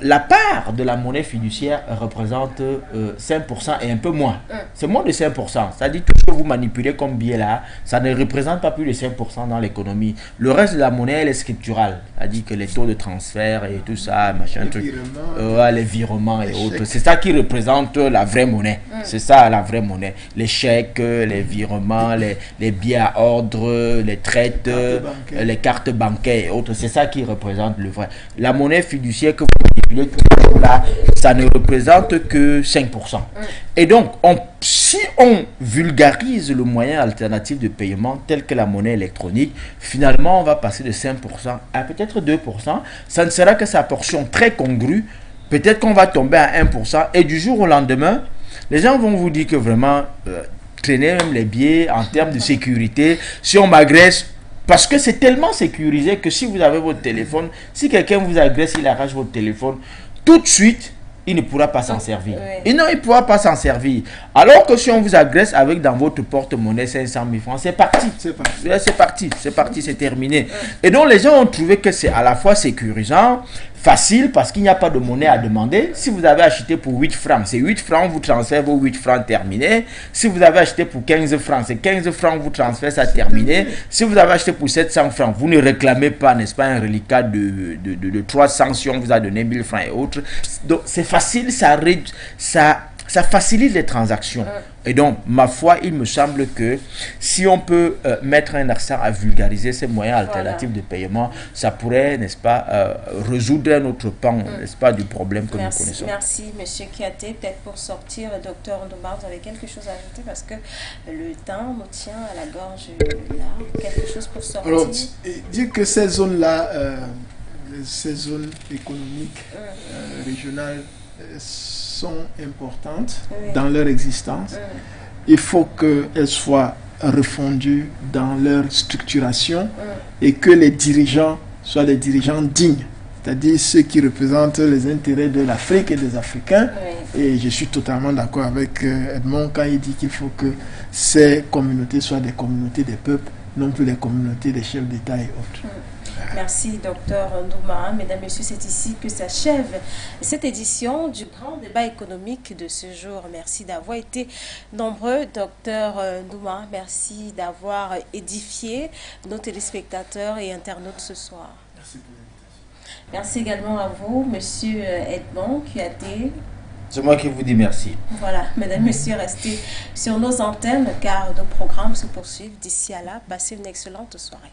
S4: la part de la monnaie fiduciaire représente 5% et un peu moins. C'est moins de 5%. C'est-à-dire tout ce que vous manipulez comme billet là, ça ne représente pas plus de 5% dans l'économie. Le reste de la monnaie, elle est scripturale. C'est-à-dire que les taux de transfert et tout ça, machin, les virements et autres. C'est ça qui représente la vraie monnaie. C'est ça la vraie monnaie. Les chèques, les virements, les billets à ordre, les traites, les cartes bancaires et autres. C'est ça qui représente le vrai. La monnaie fiduciaire que vous manipulez là, ça ne représente que 5%. Et donc, si on vulgarise le moyen alternatif de paiement tel que la monnaie électronique, finalement, on va passer de 5% à peut-être 2%. Ça ne sera que sa portion très congrue. Peut-être qu'on va tomber à 1%. Et du jour au lendemain, les gens vont vous dire que vraiment, traîner même les billets en termes de sécurité, si on m'agresse, parce que c'est tellement sécurisé que si vous avez votre téléphone, si quelqu'un vous agresse, il arrache votre téléphone, tout de suite, il ne pourra pas s'en servir. Et non, il ne pourra pas s'en servir. Alors que si on vous agresse avec dans votre porte-monnaie 500 000 francs, c'est parti. C'est parti, c'est terminé. Et donc, les gens ont trouvé que c'est à la fois sécurisant, facile parce qu'il n'y a pas de monnaie à demander. Si vous avez acheté pour 8 francs, c'est 8 francs, vous transférez vos 8 francs terminés. Si vous avez acheté pour 15 francs, c'est 15 francs, vous transférez ça terminé. Si vous avez acheté pour 700 francs, vous ne réclamez pas, n'est-ce pas, un reliquat de 300 si on vous a donné 1000 francs et autres. Donc, c'est facile, ça facilite les transactions. Et donc, ma foi, il me semble que si on peut mettre un accent à vulgariser ces moyens alternatifs de paiement, ça pourrait, n'est-ce pas, résoudre un autre pan, n'est-ce pas, du problème que nous connaissons.
S1: Merci, M. Kiaté. Peut-être pour sortir, Dr Ndouma, vous avez quelque chose à ajouter parce que le temps nous tient à la gorge là. Quelque chose pour sortir.
S2: Alors, dire que ces zones-là, ces zones économiques régionales, sont importantes dans leur existence. Il faut qu'elles soient refondues dans leur structuration et que les dirigeants soient des dirigeants dignes, c'est-à-dire ceux qui représentent les intérêts de l'Afrique et des Africains. Et je suis totalement d'accord avec Edmond quand il dit qu'il faut que ces communautés soient des communautés des peuples, non plus des communautés des chefs d'État et autres.
S1: Merci, Dr Ndouma. Mesdames, Messieurs, c'est ici que s'achève cette édition du grand débat économique de ce jour. Merci d'avoir été nombreux, Dr Ndouma. Merci d'avoir édifié nos téléspectateurs et internautes ce soir.
S2: Merci pour l'invitation.
S1: Merci également à vous, Monsieur Edmond Kiaté.
S4: C'est moi qui vous dis merci.
S1: Voilà, mesdames, messieurs, restez sur nos antennes car nos programmes se poursuivent. D'ici à là, passez une excellente soirée.